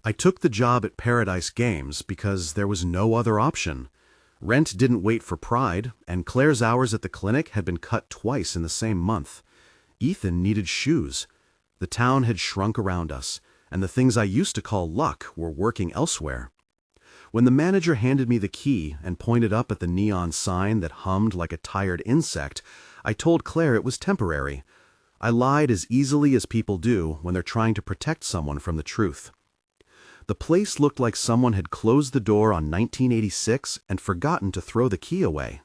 I took the job at Paradise Games because there was no other option. Rent didn't wait for Pride, and Claire's hours at the clinic had been cut twice in the same month. Ethan needed shoes. The town had shrunk around us, and the things I used to call luck were working elsewhere. When the manager handed me the key and pointed up at the neon sign that hummed like a tired insect, I told Claire it was temporary. I lied as easily as people do when they're trying to protect someone from the truth. The place looked like someone had closed the door on 1986 and forgotten to throw the key away.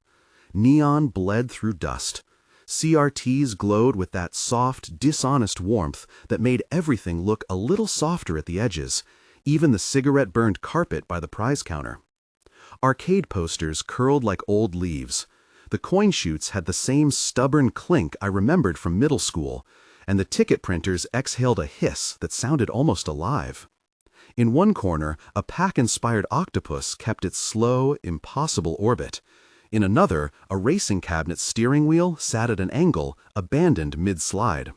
Neon bled through dust. CRTs glowed with that soft, dishonest warmth that made everything look a little softer at the edges, even the cigarette-burned carpet by the prize counter. Arcade posters curled like old leaves. The coin chutes had the same stubborn clink I remembered from middle school, and the ticket printers exhaled a hiss that sounded almost alive. In one corner, a Pac-Inspired octopus kept its slow, impossible orbit. In another, a racing cabinet's steering wheel sat at an angle, abandoned mid-slide.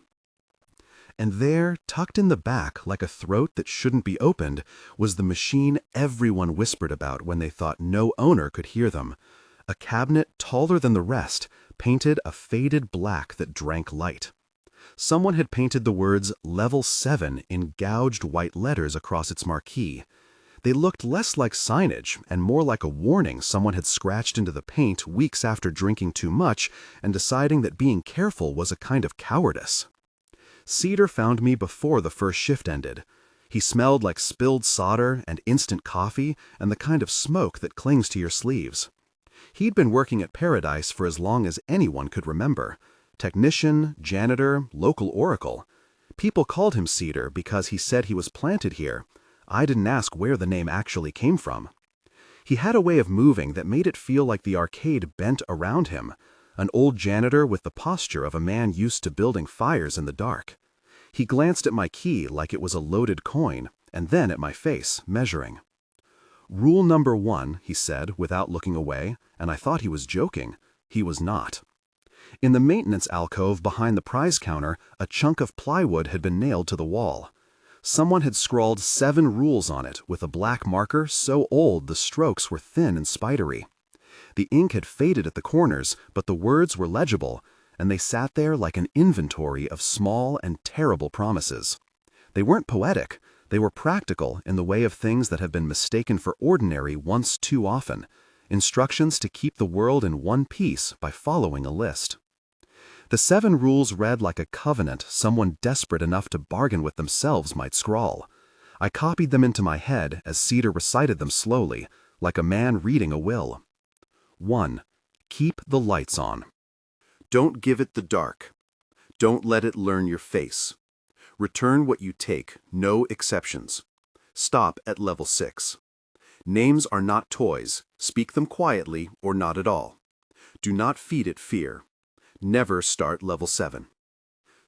And there, tucked in the back like a throat that shouldn't be opened, was the machine everyone whispered about when they thought no owner could hear them. A cabinet taller than the rest, painted a faded black that drank light. Someone had painted the words Level 7 in gouged white letters across its marquee. They looked less like signage and more like a warning someone had scratched into the paint weeks after drinking too much and deciding that being careful was a kind of cowardice. Cedar found me before the first shift ended. He smelled like spilled solder and instant coffee and the kind of smoke that clings to your sleeves. He'd been working at Paradise for as long as anyone could remember. Technician, janitor, local oracle. People called him Cedar because he said he was planted here. I didn't ask where the name actually came from. He had a way of moving that made it feel like the arcade bent around him, an old janitor with the posture of a man used to building fires in the dark. He glanced at my key like it was a loaded coin, and then at my face, measuring. "Rule number 1, he said, without looking away, and I thought he was joking. He was not. In the maintenance alcove behind the prize counter, a chunk of plywood had been nailed to the wall. Someone had scrawled 7 rules on it with a black marker so old the strokes were thin and spidery. The ink had faded at the corners, but the words were legible, and they sat there like an inventory of small and terrible promises. They weren't poetic, they were practical in the way of things that have been mistaken for ordinary once too often. Instructions to keep the world in one piece by following a list. The 7 rules read like a covenant someone desperate enough to bargain with themselves might scrawl. I copied them into my head as Cedar recited them slowly, like a man reading a will. 1. Keep the lights on. Don't give it the dark. Don't let it learn your face. Return what you take, no exceptions. Stop at level 6. Names are not toys. Speak them quietly or not at all. Do not feed it fear. Never start level 7.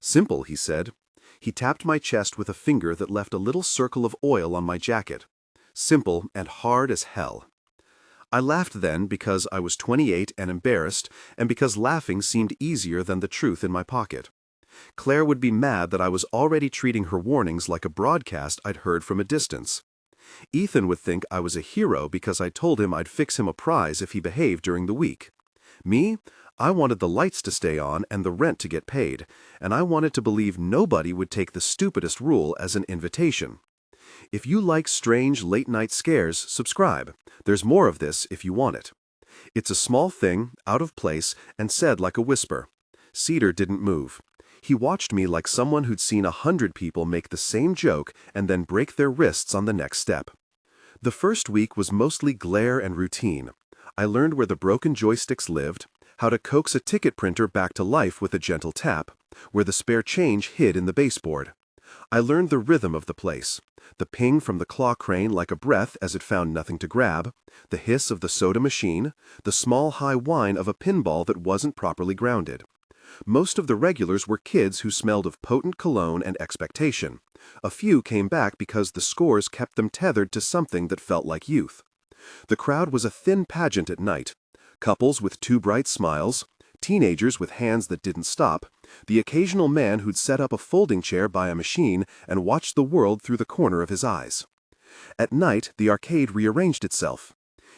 Simple, he said. He tapped my chest with a finger that left a little circle of oil on my jacket. Simple and hard as hell. I laughed then because I was 28 and embarrassed, and because laughing seemed easier than the truth in my pocket. Claire would be mad that I was already treating her warnings like a broadcast I'd heard from a distance. Ethan would think I was a hero because I told him I'd fix him a prize if he behaved during the week. Me? I wanted the lights to stay on and the rent to get paid, and I wanted to believe nobody would take the stupidest rule as an invitation. If you like strange late-night scares, subscribe. There's more of this if you want it. It's a small thing, out of place, and said like a whisper. Cedar didn't move. He watched me like someone who'd seen 100 people make the same joke and then break their wrists on the next step. The first week was mostly glare and routine. I learned where the broken joysticks lived, how to coax a ticket printer back to life with a gentle tap, where the spare change hid in the baseboard. I learned the rhythm of the place, the ping from the claw crane like a breath as it found nothing to grab, the hiss of the soda machine, the small high whine of a pinball that wasn't properly grounded. Most of the regulars were kids who smelled of potent cologne and expectation. A few came back because the scores kept them tethered to something that felt like youth. The crowd was a thin pageant at night. Couples with too bright smiles, teenagers with hands that didn't stop, the occasional man who'd set up a folding chair by a machine and watched the world through the corner of his eyes. At night, the arcade rearranged itself.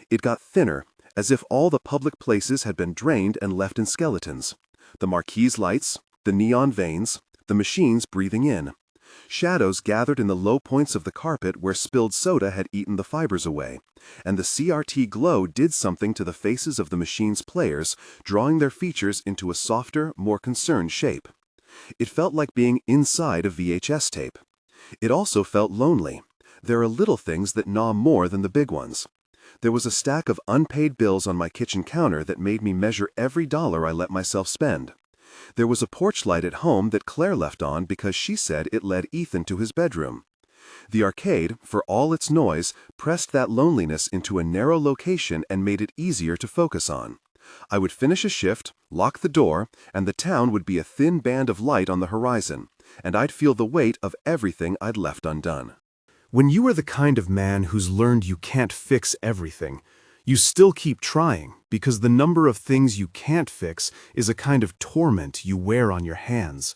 It got thinner, as if all the public places had been drained and left in skeletons. The marquise lights, the neon veins, the machines breathing in. Shadows gathered in the low points of the carpet where spilled soda had eaten the fibers away, and the CRT glow did something to the faces of the machine's players, drawing their features into a softer, more concerned shape. It felt like being inside a VHS tape. It also felt lonely. There are little things that gnaw more than the big ones. There was a stack of unpaid bills on my kitchen counter that made me measure every dollar I let myself spend. There was a porch light at home that Claire left on because she said it led Ethan to his bedroom. The arcade, for all its noise, pressed that loneliness into a narrow location and made it easier to focus on. I would finish a shift, lock the door, and the town would be a thin band of light on the horizon, and I'd feel the weight of everything I'd left undone. When you are the kind of man who's learned you can't fix everything, you still keep trying because the number of things you can't fix is a kind of torment you wear on your hands.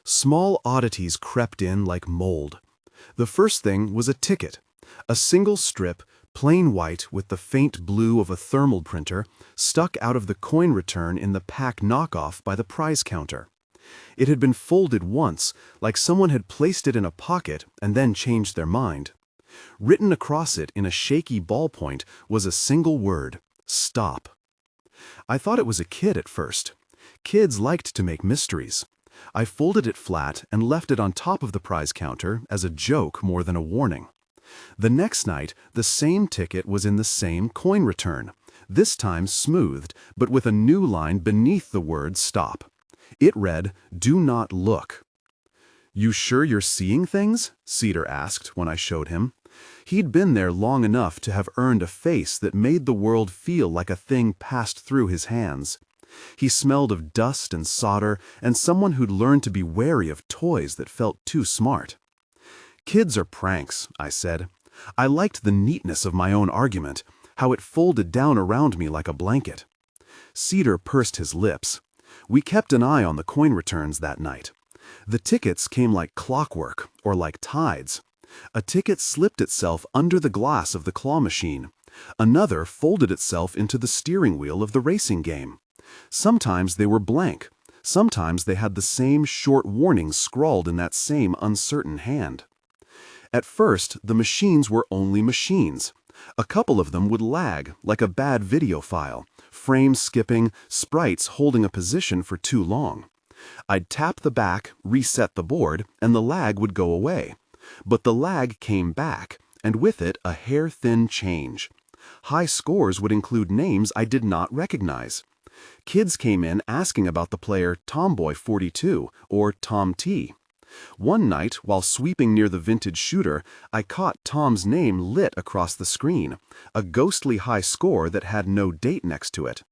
Small oddities crept in like mold. The first thing was a ticket, a single strip, plain white with the faint blue of a thermal printer, stuck out of the coin return in the Pac knockoff by the prize counter. It had been folded once, like someone had placed it in a pocket and then changed their mind. Written across it in a shaky ballpoint was a single word: stop. I thought it was a kid at first. Kids liked to make mysteries. I folded it flat and left it on top of the prize counter as a joke more than a warning. The next night, the same ticket was in the same coin return, this time smoothed, but with a new line beneath the word stop. It read, "Do not look." "You sure you're seeing things?" Cedar asked when I showed him. He'd been there long enough to have earned a face that made the world feel like a thing passed through his hands. He smelled of dust and solder and someone who'd learned to be wary of toys that felt too smart. "Kids are pranks," I said. I liked the neatness of my own argument, how it folded down around me like a blanket. Cedar pursed his lips. We kept an eye on the coin returns that night. The tickets came like clockwork, or like tides. A ticket slipped itself under the glass of the claw machine. Another folded itself into the steering wheel of the racing game. Sometimes they were blank. Sometimes they had the same short warnings scrawled in that same uncertain hand. At first, the machines were only machines. A couple of them would lag, like a bad video file, frames skipping, sprites holding a position for too long. I'd tap the back, reset the board, and the lag would go away. But the lag came back, and with it a hair-thin change. High scores would include names I did not recognize. Kids came in asking about the player Tomboy 42 or Tom T. One night, while sweeping near the vintage shooter, I caught Tom's name lit across the screen, a ghostly high score that had no date next to it.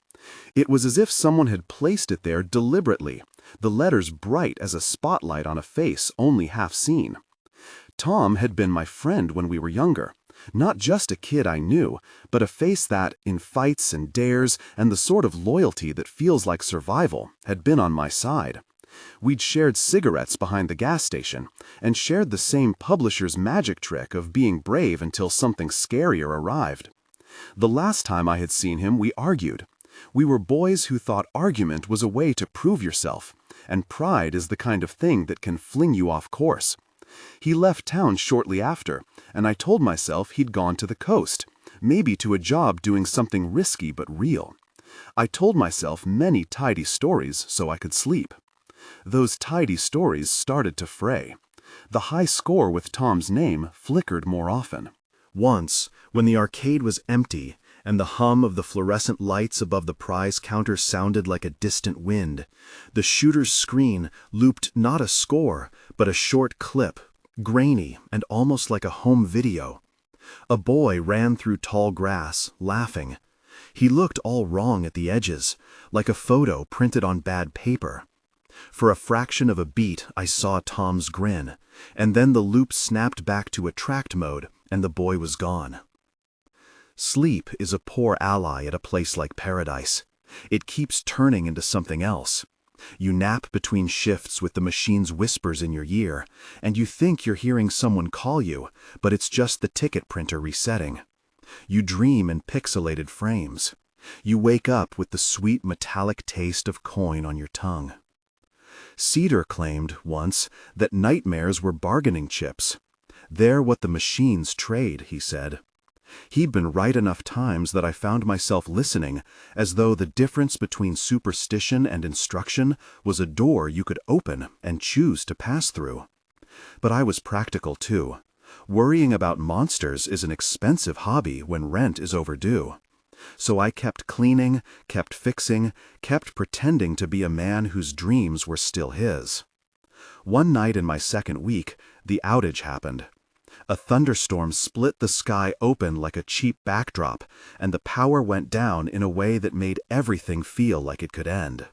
It was as if someone had placed it there deliberately, the letters bright as a spotlight on a face only half seen. Tom had been my friend when we were younger. Not just a kid I knew, but a face that, in fights and dares and the sort of loyalty that feels like survival, had been on my side. We'd shared cigarettes behind the gas station, and shared the same publisher's magic trick of being brave until something scarier arrived. The last time I had seen him, we argued. We were boys who thought argument was a way to prove yourself, and pride is the kind of thing that can fling you off course. He left town shortly after, and I told myself he'd gone to the coast, maybe to a job doing something risky but real. I told myself many tidy stories so I could sleep. Those tidy stories started to fray. The high score with Tom's name flickered more often. Once, when the arcade was empty and the hum of the fluorescent lights above the prize counter sounded like a distant wind, the shooter's screen looped not a score, but a short clip, grainy and almost like a home video. A boy ran through tall grass, laughing. He looked all wrong at the edges, like a photo printed on bad paper. For a fraction of a beat, I saw Tom's grin, and then the loop snapped back to attract mode, and the boy was gone. Sleep is a poor ally at a place like paradise. It keeps turning into something else. You nap between shifts with the machine's whispers in your ear, and you think you're hearing someone call you, but it's just the ticket printer resetting. You dream in pixelated frames. You wake up with the sweet metallic taste of coin on your tongue. Cedar claimed, once, that nightmares were bargaining chips. They're what the machines trade, he said. He'd been right enough times that I found myself listening, as though the difference between superstition and instruction was a door you could open and choose to pass through. But I was practical too. Worrying about monsters is an expensive hobby when rent is overdue. So I kept cleaning, kept fixing, kept pretending to be a man whose dreams were still his. One night in my second week, the outage happened. A thunderstorm split the sky open like a cheap backdrop, and the power went down in a way that made everything feel like it could end.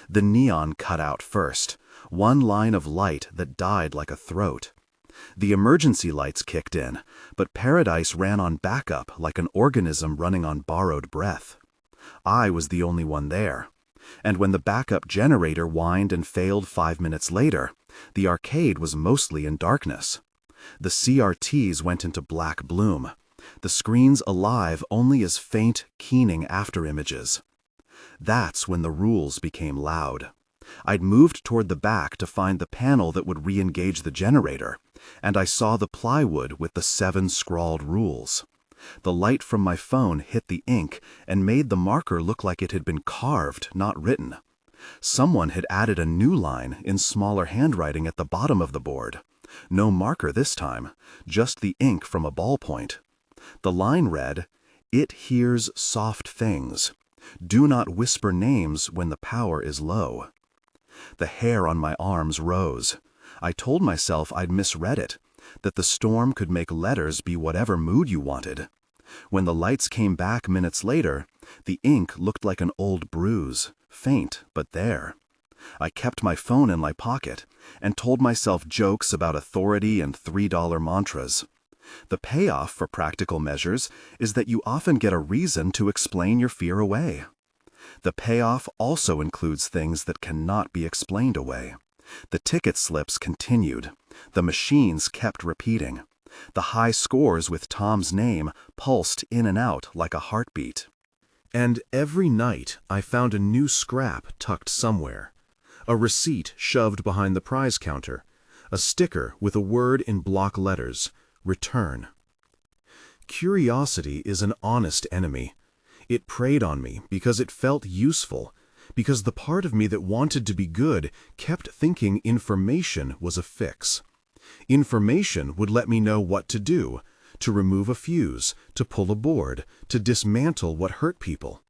The neon cut out first, one line of light that died like a throat. The emergency lights kicked in, but Paradise ran on backup like an organism running on borrowed breath. I was the only one there. And when the backup generator whined and failed 5 minutes later, the arcade was mostly in darkness. The CRTs went into black bloom, the screens alive only as faint, keening afterimages. That's when the rules became loud. I'd moved toward the back to find the panel that would re-engage the generator, and I saw the plywood with the 7 scrawled rules. The light from my phone hit the ink and made the marker look like it had been carved, not written. Someone had added a new line in smaller handwriting at the bottom of the board. No marker this time, just the ink from a ballpoint. The line read, "It hears soft things. Do not whisper names when the power is low." The hair on my arms rose. I told myself I'd misread it, that the storm could make letters be whatever mood you wanted. When the lights came back minutes later, the ink looked like an old bruise, faint but there. I kept my phone in my pocket and told myself jokes about authority and $3 mantras. The payoff for practical measures is that you often get a reason to explain your fear away. The payoff also includes things that cannot be explained away. The ticket slips continued. The machines kept repeating. The high scores with Tom's name pulsed in and out like a heartbeat. And every night I found a new scrap tucked somewhere. A receipt shoved behind the prize counter. A sticker with a word in block letters, "Return." Curiosity is an honest enemy. It preyed on me because it felt useful, because the part of me that wanted to be good kept thinking information was a fix. Information would let me know what to do, to remove a fuse, to pull a board, to dismantle what hurt people.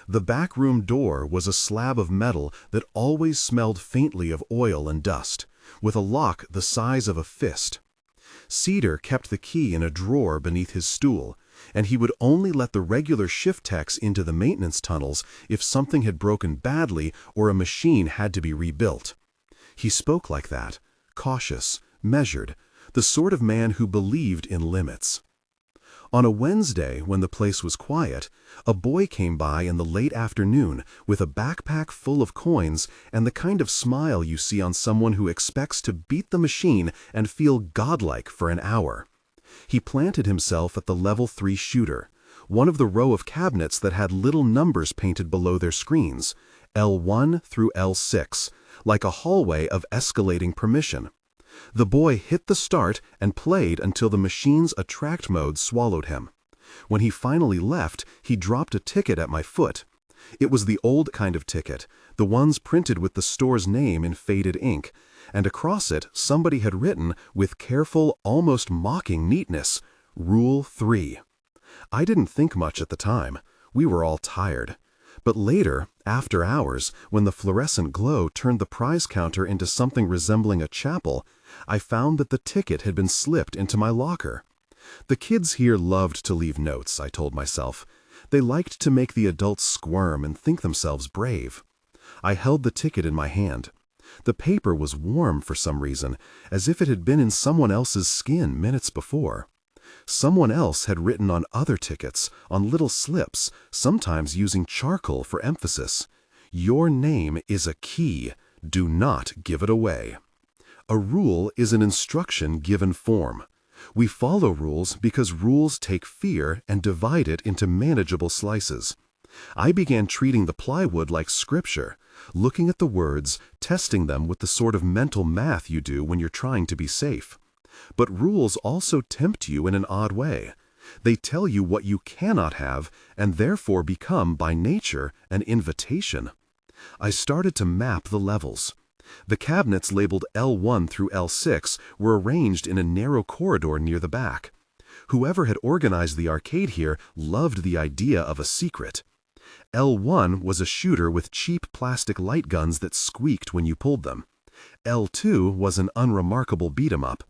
The back room door was a slab of metal that always smelled faintly of oil and dust, with a lock the size of a fist. Cedar kept the key in a drawer beneath his stool, and he would only let the regular shift techs into the maintenance tunnels if something had broken badly or a machine had to be rebuilt. He spoke like that, cautious, measured, the sort of man who believed in limits. On a Wednesday, when the place was quiet, a boy came by in the late afternoon with a backpack full of coins and the kind of smile you see on someone who expects to beat the machine and feel godlike for an hour. He planted himself at the level 3 shooter, one of the row of cabinets that had little numbers painted below their screens, L1 through L6, like a hallway of escalating permission. The boy hit the start and played until the machine's attract mode swallowed him. When he finally left, he dropped a ticket at my foot. It was the old kind of ticket, the ones printed with the store's name in faded ink, and across it somebody had written, with careful, almost mocking neatness, "Rule 3." I didn't think much at the time. We were all tired. But later, after hours, when the fluorescent glow turned the prize counter into something resembling a chapel, I found that the ticket had been slipped into my locker. The kids here loved to leave notes, I told myself. They liked to make the adults squirm and think themselves brave. I held the ticket in my hand. The paper was warm for some reason, as if it had been in someone else's skin minutes before. Someone else had written on other tickets, on little slips, sometimes using charcoal for emphasis. Your name is a key. Do not give it away. A rule is an instruction given form. We follow rules because rules take fear and divide it into manageable slices. I began treating the plywood like scripture, looking at the words, testing them with the sort of mental math you do when you're trying to be safe. But rules also tempt you in an odd way. They tell you what you cannot have and therefore become, by nature, an invitation. I started to map the levels. The cabinets labeled L1 through L6 were arranged in a narrow corridor near the back. Whoever had organized the arcade here loved the idea of a secret. L1 was a shooter with cheap plastic light guns that squeaked when you pulled them. L2 was an unremarkable beat-em-up.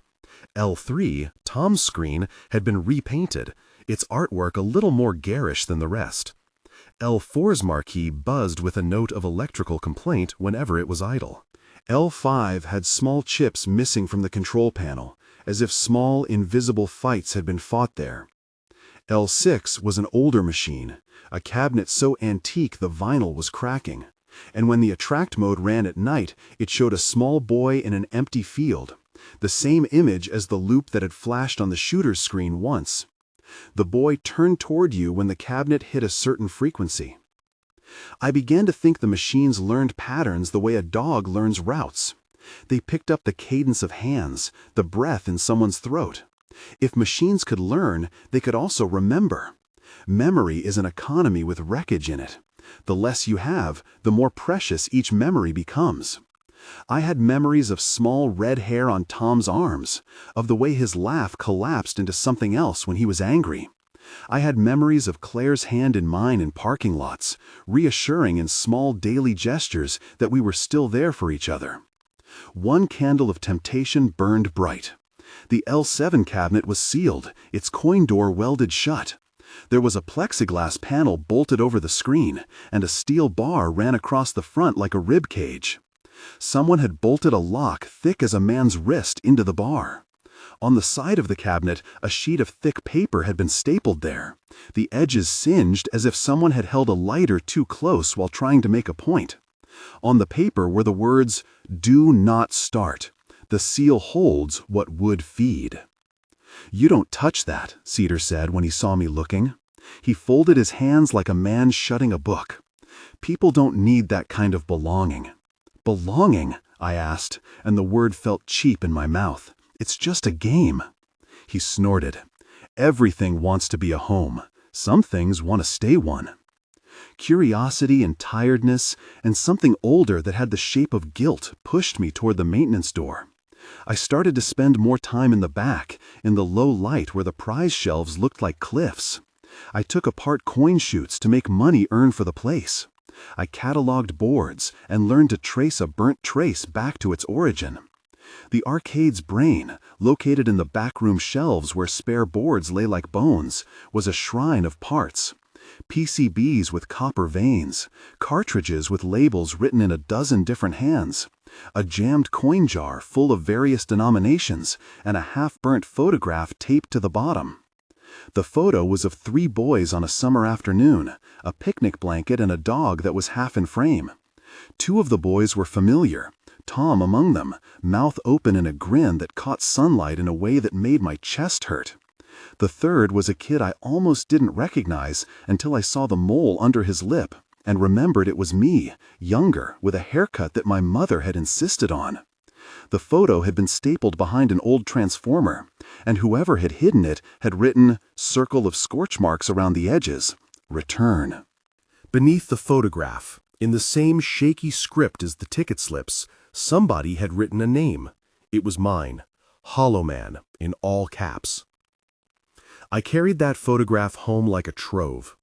L3, Tom's screen, had been repainted, its artwork a little more garish than the rest. L4's marquee buzzed with a note of electrical complaint whenever it was idle. L5 had small chips missing from the control panel, as if small, invisible fights had been fought there. L6 was an older machine, a cabinet so antique the vinyl was cracking, and when the attract mode ran at night, it showed a small boy in an empty field, the same image as the loop that had flashed on the shooter's screen once. The boy turned toward you when the cabinet hit a certain frequency. I began to think the machines learned patterns the way a dog learns routes. They picked up the cadence of hands, the breath in someone's throat. If machines could learn, they could also remember. Memory is an economy with wreckage in it. The less you have, the more precious each memory becomes. I had memories of small red hair on Tom's arms, of the way his laugh collapsed into something else when he was angry. I had memories of Claire's hand in mine in parking lots, reassuring in small daily gestures that we were still there for each other. One candle of temptation burned bright. The L7 cabinet was sealed, its coin door welded shut. There was a plexiglass panel bolted over the screen, and a steel bar ran across the front like a rib cage. Someone had bolted a lock thick as a man's wrist into the bar. On the side of the cabinet, a sheet of thick paper had been stapled there, the edges singed as if someone had held a lighter too close while trying to make a point. On the paper were the words, "Do not start. The seal holds what would feed." "You don't touch that," Cedar said when he saw me looking. He folded his hands like a man shutting a book. "People don't need that kind of belonging." "Belonging?" I asked, and the word felt cheap in my mouth. "It's just a game." He snorted. "Everything wants to be a home. Some things want to stay one." Curiosity and tiredness, and something older that had the shape of guilt pushed me toward the maintenance door. I started to spend more time in the back, in the low light where the prize shelves looked like cliffs. I took apart coin chutes to make money earn for the place. I cataloged boards and learned to trace a burnt trace back to its origin. The arcade's brain, located in the backroom shelves where spare boards lay like bones, was a shrine of parts. PCBs with copper veins, cartridges with labels written in a dozen different hands, a jammed coin jar full of various denominations, and a half-burnt photograph taped to the bottom. The photo was of 3 boys on a summer afternoon, a picnic blanket and a dog that was half in frame. 2 of the boys were familiar, Tom among them, mouth open in a grin that caught sunlight in a way that made my chest hurt. The 3rd was a kid I almost didn't recognize until I saw the mole under his lip and remembered it was me, younger, with a haircut that my mother had insisted on. The photo had been stapled behind an old transformer, and whoever had hidden it had written, circle of scorch marks around the edges, return. Beneath the photograph, in the same shaky script as the ticket slips, somebody had written a name. It was mine, Hollow Man, in all caps. I carried that photograph home like a trove.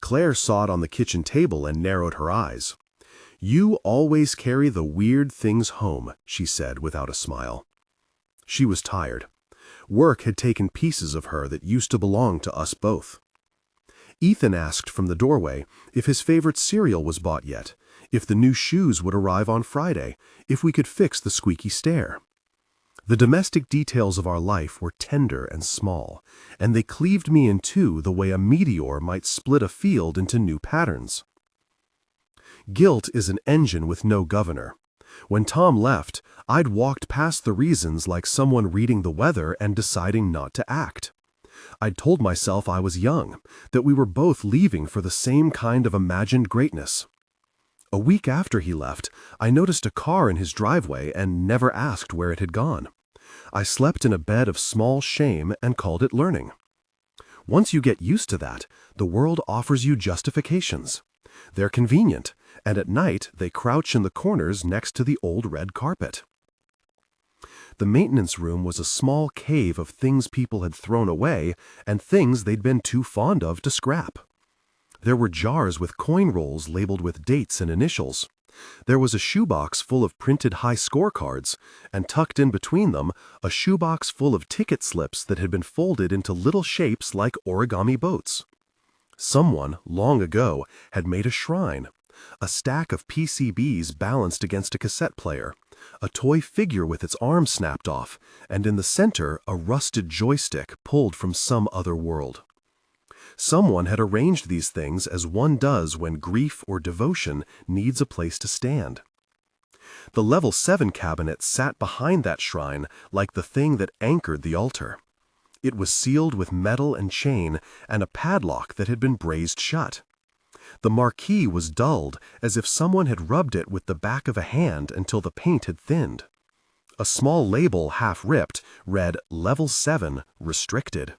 Claire saw it on the kitchen table and narrowed her eyes. "You always carry the weird things home," she said without a smile. She was tired. Work had taken pieces of her that used to belong to us both. Ethan asked from the doorway if his favorite cereal was bought yet, if the new shoes would arrive on Friday, if we could fix the squeaky stair. The domestic details of our life were tender and small, and they cleaved me in two the way a meteor might split a field into new patterns. Guilt is an engine with no governor. When Tom left, I'd walked past the reasons like someone reading the weather and deciding not to act. I'd told myself I was young, that we were both leaving for the same kind of imagined greatness. A week after he left, I noticed a car in his driveway and never asked where it had gone. I slept in a bed of small shame and called it learning. Once you get used to that, the world offers you justifications. They're convenient, and at night they crouch in the corners next to the old red carpet. The maintenance room was a small cave of things people had thrown away and things they'd been too fond of to scrap. There were jars with coin rolls labeled with dates and initials. There was a shoebox full of printed high scorecards, and tucked in between them, a shoebox full of ticket slips that had been folded into little shapes like origami boats. Someone, long ago, had made a shrine, a stack of PCBs balanced against a cassette player, a toy figure with its arm snapped off, and in the center a rusted joystick pulled from some other world. Someone had arranged these things as one does when grief or devotion needs a place to stand. The level 7 cabinet sat behind that shrine like the thing that anchored the altar. It was sealed with metal and chain and a padlock that had been brazed shut. The marquee was dulled as if someone had rubbed it with the back of a hand until the paint had thinned. A small label, half ripped, read Level 7, Restricted.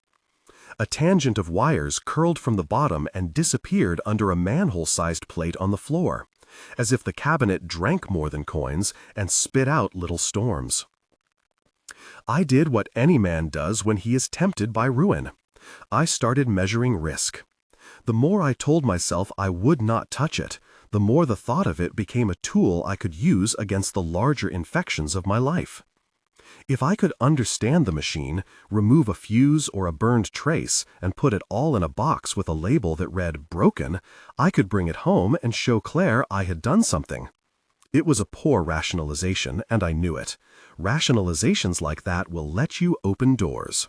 A tangent of wires curled from the bottom and disappeared under a manhole-sized plate on the floor, as if the cabinet drank more than coins and spit out little storms. I did what any man does when he is tempted by ruin. I started measuring risk. The more I told myself I would not touch it, the more the thought of it became a tool I could use against the larger infections of my life. If I could understand the machine, remove a fuse or a burned trace, and put it all in a box with a label that read broken, I could bring it home and show Claire I had done something. It was a poor rationalization, and I knew it. Rationalizations like that will let you open doors.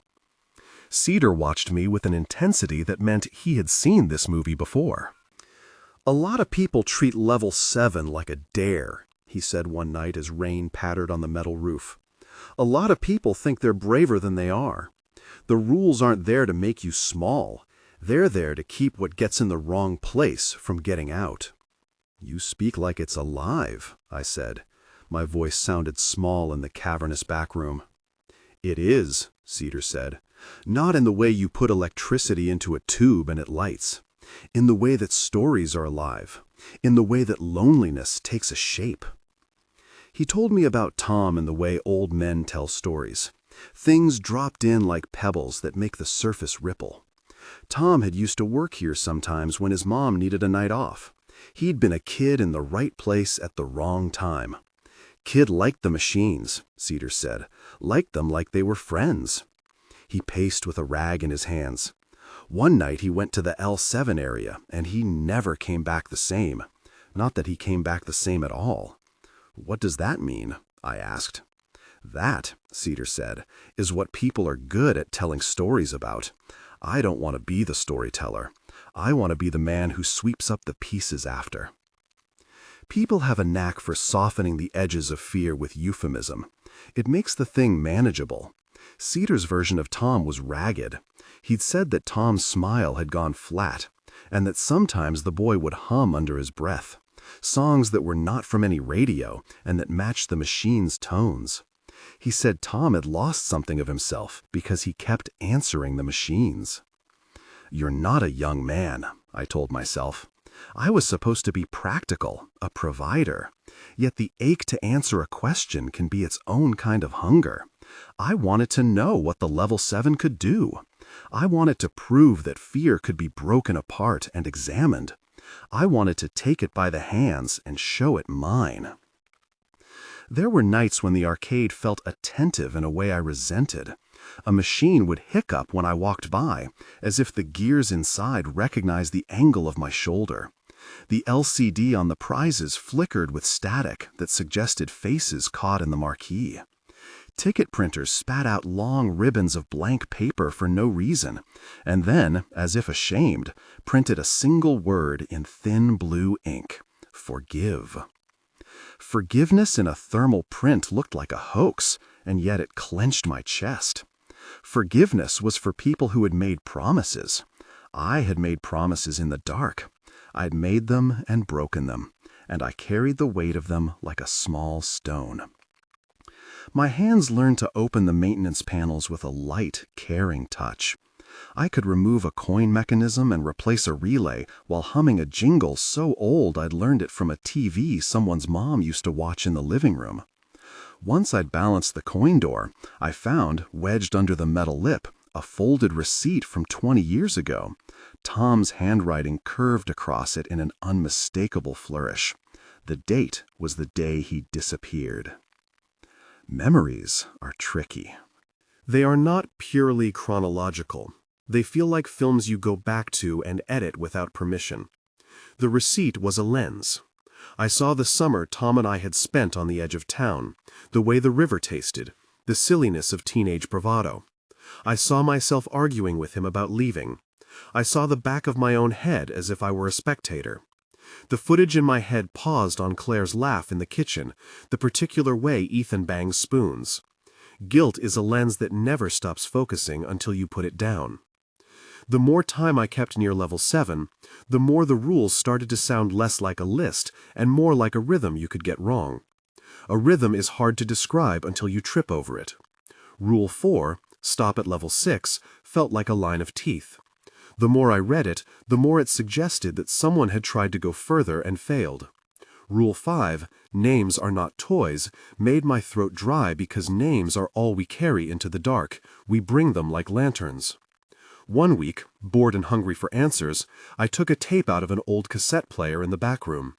Cedar watched me with an intensity that meant he had seen this movie before. "A lot of people treat level 7 like a dare," he said one night as rain pattered on the metal roof. "A lot of people think they're braver than they are. The rules aren't there to make you small. They're there to keep what gets in the wrong place from getting out." "You speak like it's alive," I said. My voice sounded small in the cavernous back room. "It is," Cedar said. "Not in the way you put electricity into a tube and it lights. In the way that stories are alive. In the way that loneliness takes a shape." He told me about Tom and the way old men tell stories. Things dropped in like pebbles that make the surface ripple. Tom had used to work here sometimes when his mom needed a night off. He'd been a kid in the right place at the wrong time. Kid liked the machines, Cedar said, liked them like they were friends. He paced with a rag in his hands. One night he went to the L7 area, and he never came back the same. Not that he came back the same at all. "What does that mean?" I asked. "That," Cedar said, "is what people are good at telling stories about. I don't want to be the storyteller. I want to be the man who sweeps up the pieces after." People have a knack for softening the edges of fear with euphemism. It makes the thing manageable. Cedar's version of Tom was ragged. He'd said that Tom's smile had gone flat, and that sometimes the boy would hum under his breath, songs that were not from any radio and that matched the machine's tones. He said Tom had lost something of himself because he kept answering the machines. "You're not a young man," I told myself. I was supposed to be practical, a provider. Yet the ache to answer a question can be its own kind of hunger. I wanted to know what the level 7 could do. I wanted to prove that fear could be broken apart and examined. I wanted to take it by the hands and show it mine. There were nights when the arcade felt attentive in a way I resented. A machine would hiccup when I walked by, as if the gears inside recognized the angle of my shoulder. The LCD on the prizes flickered with static that suggested faces caught in the marquee. Ticket printers spat out long ribbons of blank paper for no reason, and then, as if ashamed, printed a single word in thin blue ink: Forgive. Forgiveness in a thermal print looked like a hoax, and yet it clenched my chest. Forgiveness was for people who had made promises. I had made promises in the dark. I'd made them and broken them, and I carried the weight of them like a small stone. My hands learned to open the maintenance panels with a light, caring touch. I could remove a coin mechanism and replace a relay while humming a jingle so old I'd learned it from a TV someone's mom used to watch in the living room. Once I'd balanced the coin door, I found, wedged under the metal lip, a folded receipt from 20 years ago. Tom's handwriting curved across it in an unmistakable flourish. The date was the day he disappeared. Memories are tricky. They are not purely chronological. They feel like films you go back to and edit without permission. The receipt was a lens. I saw the summer Tom and I had spent on the edge of town, the way the river tasted, the silliness of teenage bravado. I saw myself arguing with him about leaving. I saw the back of my own head as if I were a spectator. The footage in my head paused on Claire's laugh in the kitchen, the particular way Ethan bangs spoons. Guilt is a lens that never stops focusing until you put it down. The more time I kept near level 7, the more the rules started to sound less like a list and more like a rhythm you could get wrong. A rhythm is hard to describe until you trip over it. Rule 4, stop at level 6, felt like a line of teeth. The more I read it, the more it suggested that someone had tried to go further and failed. Rule 5, names are not toys, made my throat dry because names are all we carry into the dark. We bring them like lanterns. One week, bored and hungry for answers, I took a tape out of an old cassette player in the back room.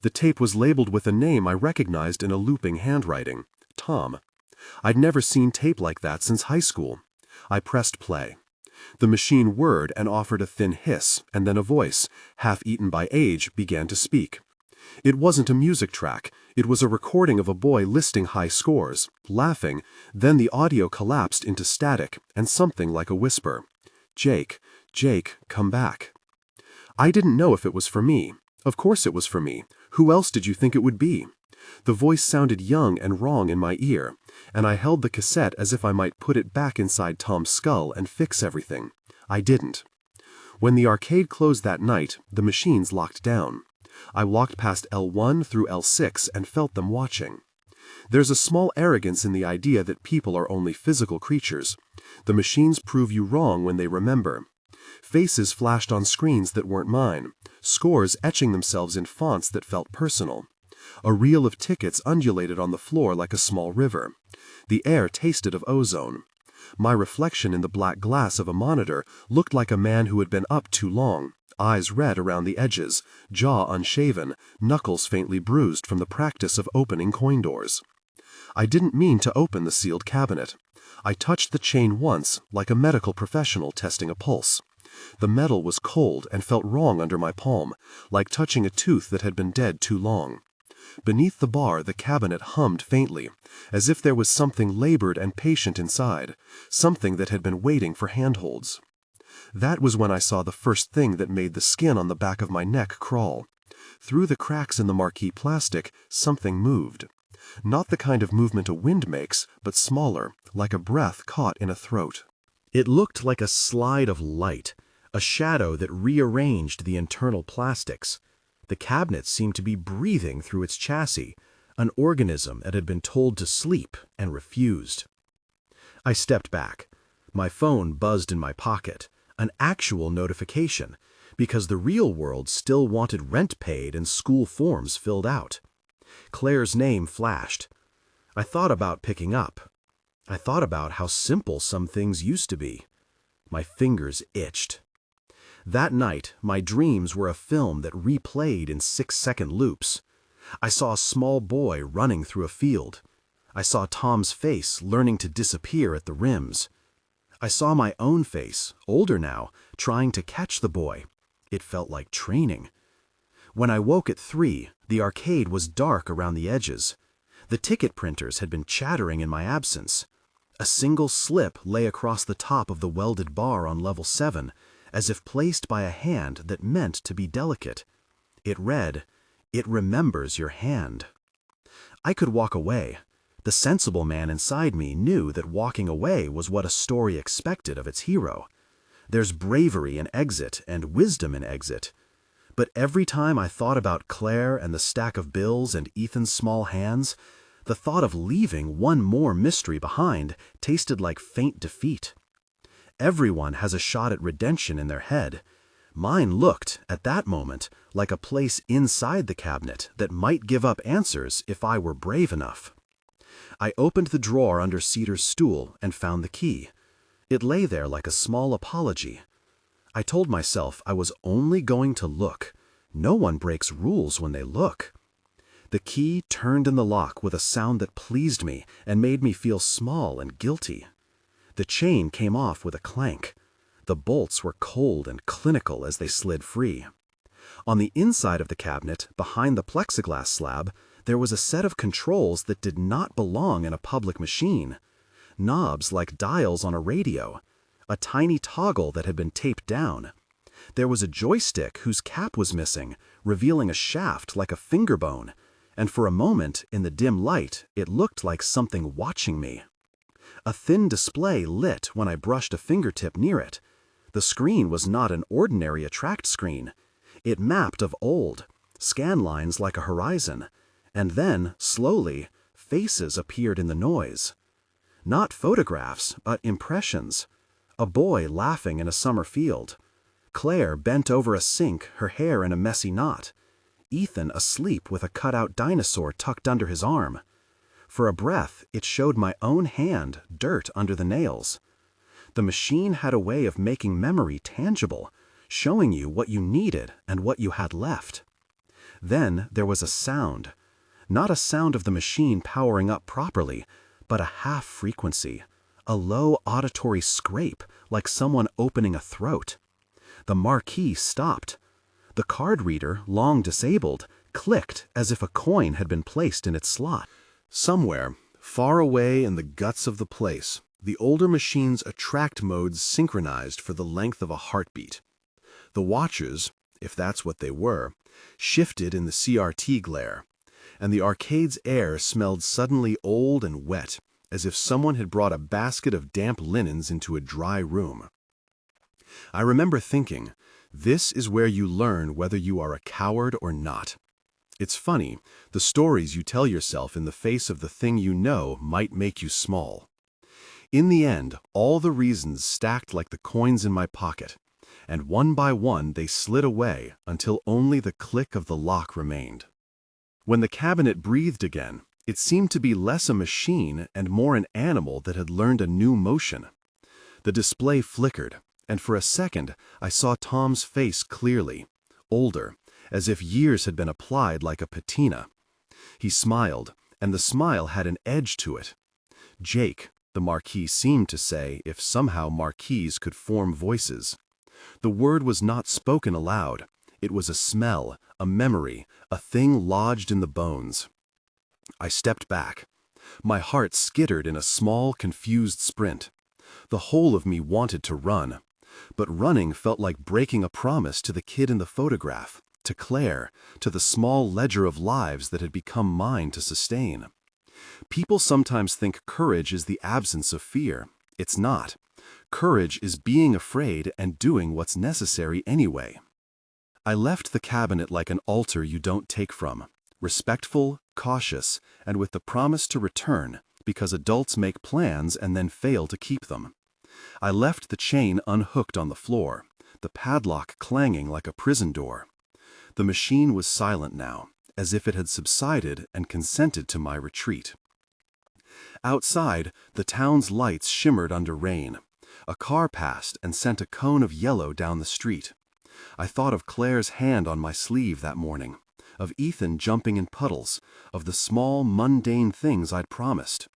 The tape was labeled with a name I recognized in a looping handwriting, Tom. I'd never seen tape like that since high school. I pressed play. The machine whirred and offered a thin hiss, and then a voice, half-eaten by age, began to speak. It wasn't a music track. It was a recording of a boy listing high scores, laughing. Then the audio collapsed into static and something like a whisper. Jake, Jake, come back. I didn't know if it was for me. Of course it was for me. Who else did you think it would be? The voice sounded young and wrong in my ear, and I held the cassette as if I might put it back inside Tom's skull and fix everything. I didn't. When the arcade closed that night, the machines locked down. I walked past L1 through L6 and felt them watching. There's a small arrogance in the idea that people are only physical creatures. The machines prove you wrong when they remember. Faces flashed on screens that weren't mine, scores etching themselves in fonts that felt personal. A reel of tickets undulated on the floor like a small river. The air tasted of ozone. My reflection in the black glass of a monitor looked like a man who had been up too long, eyes red around the edges, jaw unshaven, knuckles faintly bruised from the practice of opening coin doors. I didn't mean to open the sealed cabinet. I touched the chain once, like a medical professional testing a pulse. The metal was cold and felt wrong under my palm, like touching a tooth that had been dead too long. Beneath the bar, the cabinet hummed faintly, as if there was something labored and patient inside, something that had been waiting for handholds. That was when I saw the first thing that made the skin on the back of my neck crawl. Through the cracks in the marquee plastic, something moved. Not the kind of movement a wind makes, but smaller, like a breath caught in a throat. It looked like a slide of light, a shadow that rearranged the internal plastics. The cabinet seemed to be breathing through its chassis, an organism that had been told to sleep and refused. I stepped back. My phone buzzed in my pocket, an actual notification, because the real world still wanted rent paid and school forms filled out. Claire's name flashed. I thought about picking up. I thought about how simple some things used to be. My fingers itched. That night, my dreams were a film that replayed in 6-second loops. I saw a small boy running through a field. I saw Tom's face learning to disappear at the rims. I saw my own face, older now, trying to catch the boy. It felt like training. When I woke at 3, the arcade was dark around the edges. The ticket printers had been chattering in my absence. A single slip lay across the top of the welded bar on level 7, as if placed by a hand that meant to be delicate. It read, It remembers your hand. I could walk away. The sensible man inside me knew that walking away was what a story expected of its hero. There's bravery in exit and wisdom in exit. But every time I thought about Claire and the stack of bills and Ethan's small hands, the thought of leaving one more mystery behind tasted like faint defeat. Everyone has a shot at redemption in their head. Mine looked, at that moment, like a place inside the cabinet that might give up answers if I were brave enough. I opened the drawer under Cedar's stool and found the key. It lay there like a small apology. I told myself I was only going to look. No one breaks rules when they look. The key turned in the lock with a sound that pleased me and made me feel small and guilty. The chain came off with a clank. The bolts were cold and clinical as they slid free. On the inside of the cabinet, behind the plexiglass slab, there was a set of controls that did not belong in a public machine. Knobs like dials on a radio. A tiny toggle that had been taped down. There was a joystick whose cap was missing, revealing a shaft like a finger bone, and for a moment, in the dim light, it looked like something watching me. A thin display lit when I brushed a fingertip near it. The screen was not an ordinary attract screen. It mapped of old, scan lines like a horizon, and then, slowly, faces appeared in the noise. Not photographs, but impressions. A boy laughing in a summer field. Claire bent over a sink, her hair in a messy knot. Ethan asleep with a cut-out dinosaur tucked under his arm. For a breath, it showed my own hand, dirt under the nails. The machine had a way of making memory tangible, showing you what you needed and what you had left. Then there was a sound. Not a sound of the machine powering up properly, but a half-frequency. A low auditory scrape, like someone opening a throat. The marquee stopped. The card reader, long disabled, clicked as if a coin had been placed in its slot. Somewhere, far away in the guts of the place, the older machine's attract modes synchronized for the length of a heartbeat. The watches, if that's what they were, shifted in the CRT glare, and the arcade's air smelled suddenly old and wet, as if someone had brought a basket of damp linens into a dry room. I remember thinking, this is where you learn whether you are a coward or not. It's funny, the stories you tell yourself in the face of the thing you know might make you small. In the end, all the reasons stacked like the coins in my pocket, and one by one they slid away until only the click of the lock remained. When the cabinet breathed again, it seemed to be less a machine and more an animal that had learned a new motion. The display flickered, and for a second I saw Tom's face clearly, older, as if years had been applied like a patina. He smiled, and the smile had an edge to it. Jake, the Marquis seemed to say, if somehow Marquis could form voices. The word was not spoken aloud. It was a smell, a memory, a thing lodged in the bones. I stepped back. My heart skittered in a small, confused sprint. The whole of me wanted to run. But running felt like breaking a promise to the kid in the photograph, to Claire, to the small ledger of lives that had become mine to sustain. People sometimes think courage is the absence of fear. It's not. Courage is being afraid and doing what's necessary anyway. I left the cabinet like an altar you don't take from, respectful, cautious, and with the promise to return, because adults make plans and then fail to keep them. I left the chain unhooked on the floor, the padlock clanging like a prison door. The machine was silent now, as if it had subsided and consented to my retreat. Outside, the town's lights shimmered under rain. A car passed and sent a cone of yellow down the street. I thought of Claire's hand on my sleeve that morning, of Ethan jumping in puddles, of the small, mundane things I'd promised.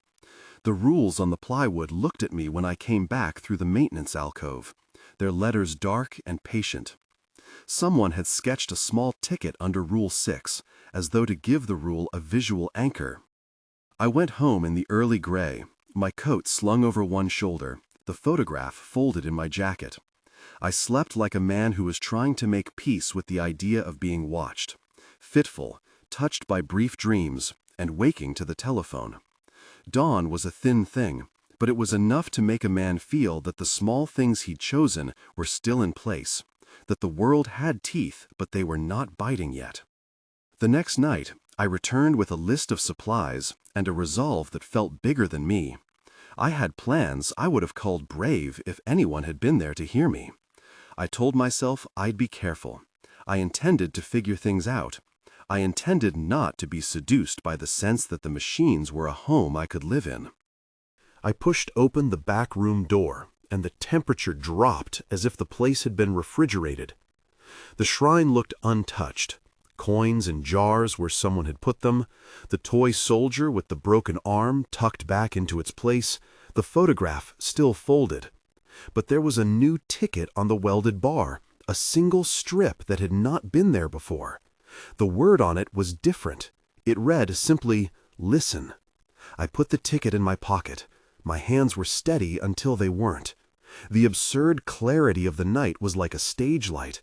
The rules on the plywood looked at me when I came back through the maintenance alcove, their letters dark and patient. Someone had sketched a small ticket under Rule 6, as though to give the rule a visual anchor. I went home in the early gray, my coat slung over one shoulder, the photograph folded in my jacket. I slept like a man who was trying to make peace with the idea of being watched, fitful, touched by brief dreams, and waking to the telephone. Dawn was a thin thing, but it was enough to make a man feel that the small things he'd chosen were still in place, that the world had teeth, but they were not biting yet. The next night, I returned with a list of supplies and a resolve that felt bigger than me. I had plans I would have called brave if anyone had been there to hear me. I told myself I'd be careful. I intended to figure things out. I intended not to be seduced by the sense that the machines were a home I could live in. I pushed open the back room door, and the temperature dropped as if the place had been refrigerated. The shrine looked untouched. Coins in jars where someone had put them, the toy soldier with the broken arm tucked back into its place, the photograph still folded. But there was a new ticket on the welded bar, a single strip that had not been there before. The word on it was different. It read simply, "Listen." I put the ticket in my pocket. My hands were steady until they weren't. The absurd clarity of the night was like a stage light.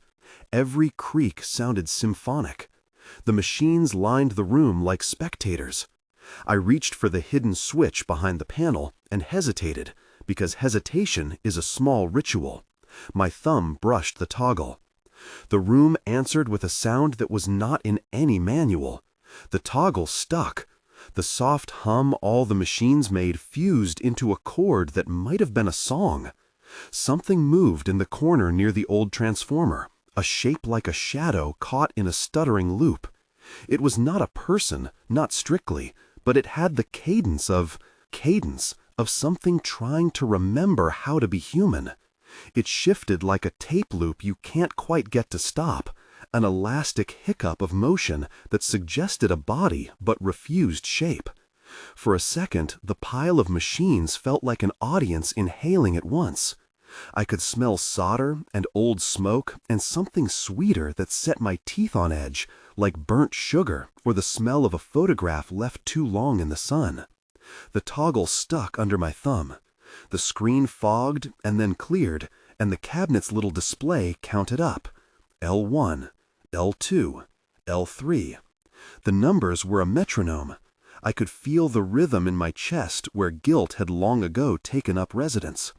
Every creak sounded symphonic. The machines lined the room like spectators. I reached for the hidden switch behind the panel and hesitated, because hesitation is a small ritual. My thumb brushed the toggle. The room answered with a sound that was not in any manual. The toggle stuck. The soft hum all the machines made fused into a chord that might have been a song. Something moved in the corner near the old transformer, a shape like a shadow caught in a stuttering loop. It was not a person, not strictly, but it had the cadence of something trying to remember how to be human. It shifted like a tape loop you can't quite get to stop, an elastic hiccup of motion that suggested a body but refused shape. For a second, the pile of machines felt like an audience inhaling at once. I could smell solder and old smoke and something sweeter that set my teeth on edge, like burnt sugar or the smell of a photograph left too long in the sun. The toggle stuck under my thumb. The screen fogged and then cleared, and the cabinet's little display counted up. L1, L2, L3. The numbers were a metronome. I could feel the rhythm in my chest where guilt had long ago taken up residence.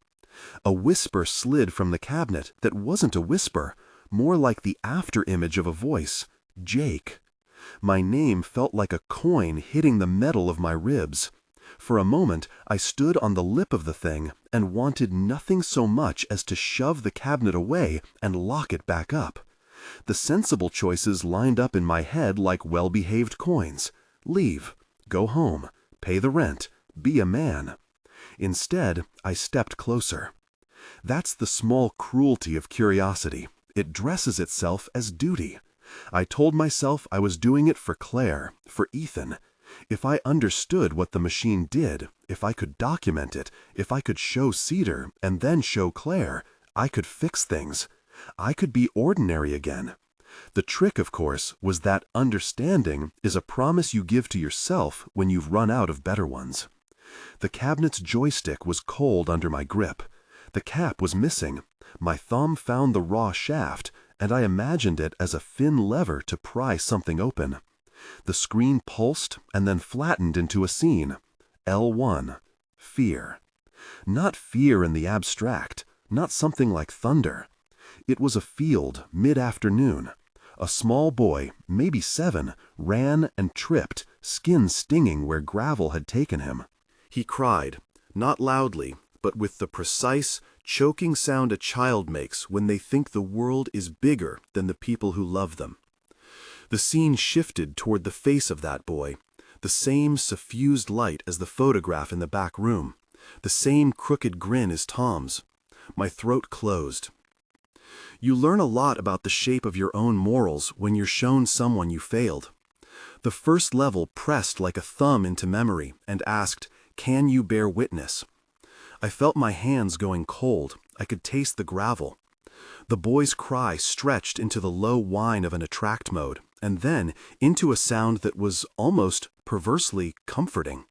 A whisper slid from the cabinet that wasn't a whisper, more like the after-image of a voice. Jake. My name felt like a coin hitting the metal of my ribs. For a moment, I stood on the lip of the thing and wanted nothing so much as to shove the cabinet away and lock it back up. The sensible choices lined up in my head like well-behaved coins. Leave, go home, pay the rent, be a man. Instead, I stepped closer. That's the small cruelty of curiosity. It dresses itself as duty. I told myself I was doing it for Claire, for Ethan. If I understood what the machine did, if I could document it, if I could show Cedar and then show Claire, I could fix things. I could be ordinary again. The trick, of course, was that understanding is a promise you give to yourself when you've run out of better ones. The cabinet's joystick was cold under my grip. The cap was missing. My thumb found the raw shaft, and I imagined it as a thin lever to pry something open. The screen pulsed and then flattened into a scene. L1. Fear. Not fear in the abstract, not something like thunder. It was a field, mid-afternoon. A small boy, maybe 7, ran and tripped, skin stinging where gravel had taken him. He cried, not loudly, but with the precise, choking sound a child makes when they think the world is bigger than the people who love them. The scene shifted toward the face of that boy, the same suffused light as the photograph in the back room, the same crooked grin as Tom's. My throat closed. You learn a lot about the shape of your own morals when you're shown someone you failed. The first level pressed like a thumb into memory and asked, "Can you bear witness?" I felt my hands going cold. I could taste the gravel. The boy's cry stretched into the low whine of an attract mode, and then into a sound that was almost perversely comforting.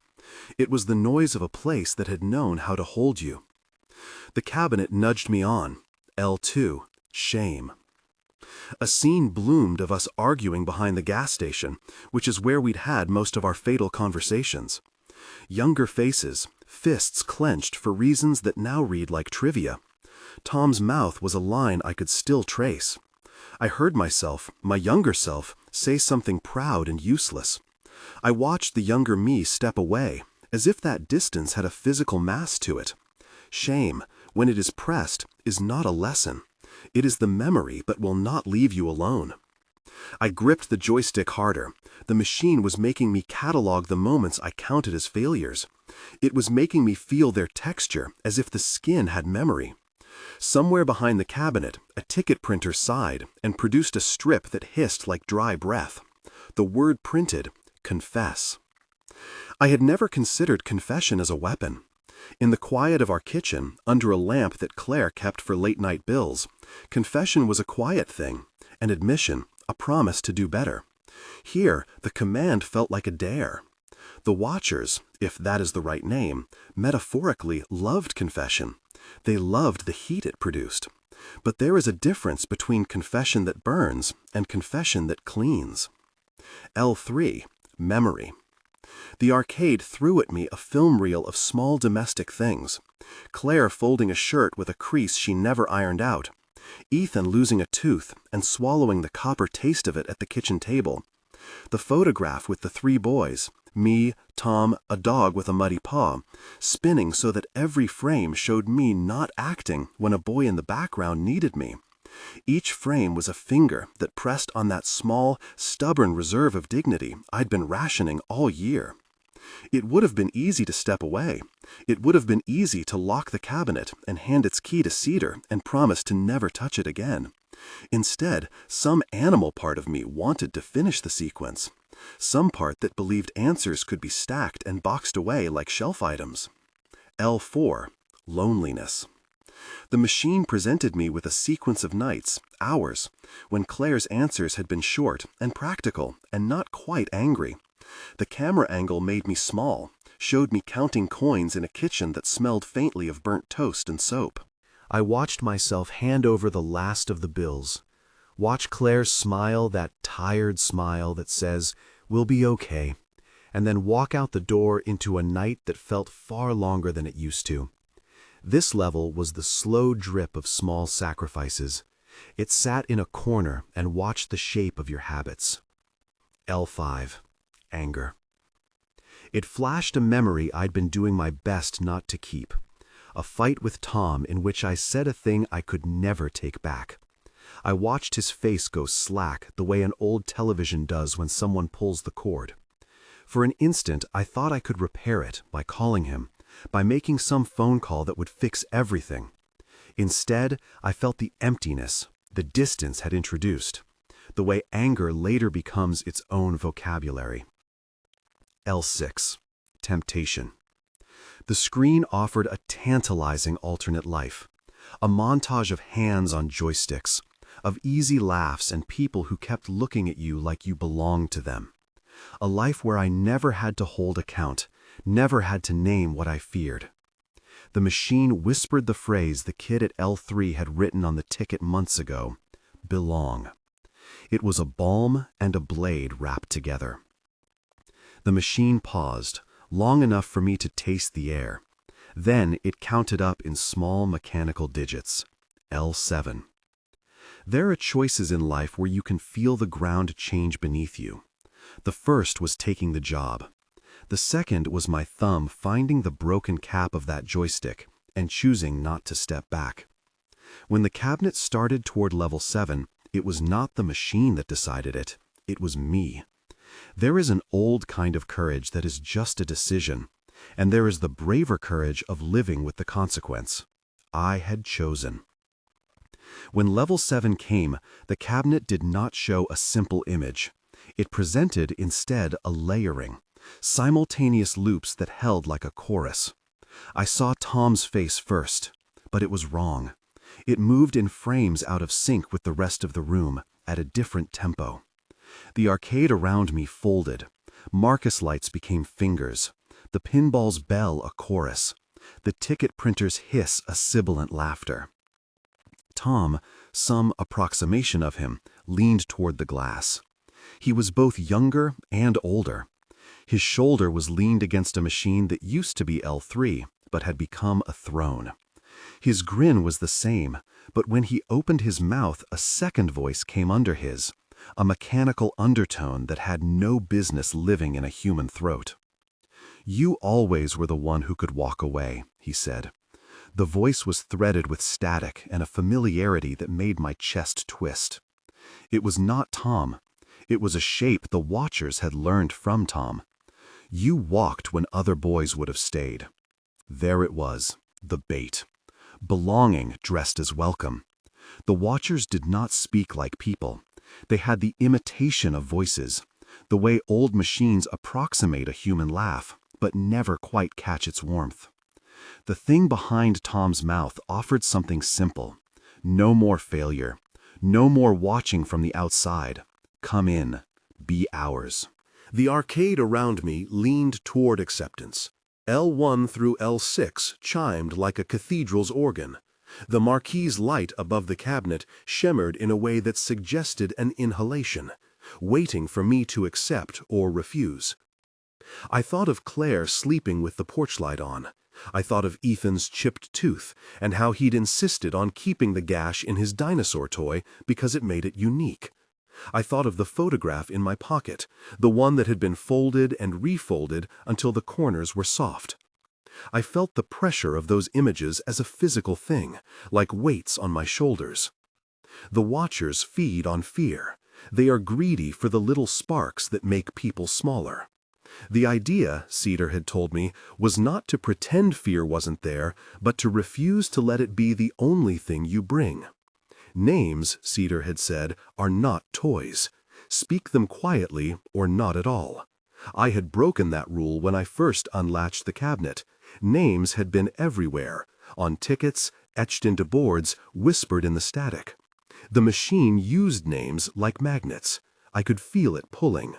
It was the noise of a place that had known how to hold you. The cabinet nudged me on. L2. Shame. A scene bloomed of us arguing behind the gas station, which is where we'd had most of our fatal conversations. Younger faces, fists clenched for reasons that now read like trivia. Tom's mouth was a line I could still trace. I heard myself, my younger self, say something proud and useless. I watched the younger me step away, as if that distance had a physical mass to it. Shame, when it is pressed, is not a lesson. It is the memory but will not leave you alone. I gripped the joystick harder. The machine was making me catalog the moments I counted as failures. It was making me feel their texture, as if the skin had memory. Somewhere behind the cabinet, a ticket printer sighed and produced a strip that hissed like dry breath. The word printed, confess. I had never considered confession as a weapon. In the quiet of our kitchen, under a lamp that Claire kept for late-night bills, confession was a quiet thing, an admission, a promise to do better. Here, the command felt like a dare. The Watchers, if that is the right name, metaphorically loved confession. They loved the heat it produced. But there is a difference between confession that burns and confession that cleans. L3, memory. The arcade threw at me a film reel of small domestic things. Claire folding a shirt with a crease she never ironed out. Ethan losing a tooth and swallowing the copper taste of it at the kitchen table. The photograph with the 3 boys, me, Tom, a dog with a muddy paw, spinning so that every frame showed me not acting when a boy in the background needed me. Each frame was a finger that pressed on that small, stubborn reserve of dignity I'd been rationing all year. It would have been easy to step away. It would have been easy to lock the cabinet and hand its key to Cedar and promise to never touch it again. Instead, some animal part of me wanted to finish the sequence. Some part that believed answers could be stacked and boxed away like shelf items. L4, loneliness. The machine presented me with a sequence of nights, hours, when Claire's answers had been short and practical and not quite angry. The camera angle made me small, showed me counting coins in a kitchen that smelled faintly of burnt toast and soap. I watched myself hand over the last of the bills. Watch Claire's smile, that tired smile that says, "We'll be okay," and then walk out the door into a night that felt far longer than it used to. This level was the slow drip of small sacrifices. It sat in a corner and watched the shape of your habits. L5, anger. It flashed a memory I'd been doing my best not to keep. A fight with Tom in which I said a thing I could never take back. I watched his face go slack the way an old television does when someone pulls the cord. For an instant, I thought I could repair it by calling him, by making some phone call that would fix everything. Instead, I felt the emptiness the distance had introduced, the way anger later becomes its own vocabulary. L6, temptation. The screen offered a tantalizing alternate life, a montage of hands on joysticks, of easy laughs and people who kept looking at you like you belonged to them. A life where I never had to hold account, never had to name what I feared. The machine whispered the phrase the kid at L3 had written on the ticket months ago, belong. It was a balm and a blade wrapped together. The machine paused, long enough for me to taste the air. Then it counted up in small mechanical digits, L7. There are choices in life where you can feel the ground change beneath you. The first was taking the job. The second was my thumb finding the broken cap of that joystick and choosing not to step back. When the cabinet started toward level 7, it was not the machine that decided it, it was me. There is an old kind of courage that is just a decision, and there is the braver courage of living with the consequence. I had chosen. When level 7 came, the cabinet did not show a simple image. It presented instead a layering, simultaneous loops that held like a chorus. I saw Tom's face first, but it was wrong. It moved in frames out of sync with the rest of the room, at a different tempo. The arcade around me folded. Marcus lights became fingers. The pinball's bell a chorus. The ticket printer's hiss a sibilant laughter. Tom, some approximation of him, leaned toward the glass. He was both younger and older. His shoulder was leaned against a machine that used to be L3, but had become a throne. His grin was the same, but when he opened his mouth, a second voice came under his, a mechanical undertone that had no business living in a human throat. "You always were the one who could walk away," he said. The voice was threaded with static and a familiarity that made my chest twist. It was not Tom. It was a shape the Watchers had learned from Tom. You walked when other boys would have stayed. There it was, the bait. Belonging dressed as welcome. The Watchers did not speak like people. They had the imitation of voices, the way old machines approximate a human laugh, but never quite catch its warmth. The thing behind Tom's mouth offered something simple. No more failure. No more watching from the outside. Come in. Be ours. The arcade around me leaned toward acceptance. L1 through L6 chimed like a cathedral's organ. The marquee's light above the cabinet shimmered in a way that suggested an inhalation, waiting for me to accept or refuse. I thought of Claire sleeping with the porch light on. I thought of Ethan's chipped tooth and how he'd insisted on keeping the gash in his dinosaur toy because it made it unique. I thought of the photograph in my pocket, the one that had been folded and refolded until the corners were soft. I felt the pressure of those images as a physical thing, like weights on my shoulders. The Watchers feed on fear. They are greedy for the little sparks that make people smaller. The idea, Cedar had told me, was not to pretend fear wasn't there, but to refuse to let it be the only thing you bring. Names, Cedar had said, are not toys. Speak them quietly or not at all. I had broken that rule when I first unlatched the cabinet. Names had been everywhere, on tickets, etched into boards, whispered in the static. The machine used names like magnets. I could feel it pulling.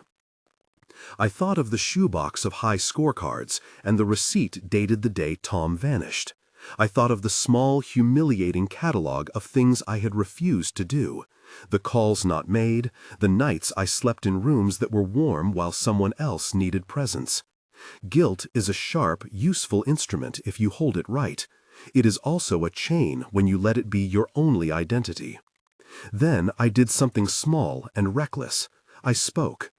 I thought of the shoebox of high scorecards and the receipt dated the day Tom vanished. I thought of the small, humiliating catalog of things I had refused to do, the calls not made, the nights I slept in rooms that were warm while someone else needed presence. Guilt is a sharp, useful instrument if you hold it right. It is also a chain when you let it be your only identity. Then I did something small and reckless. I spoke.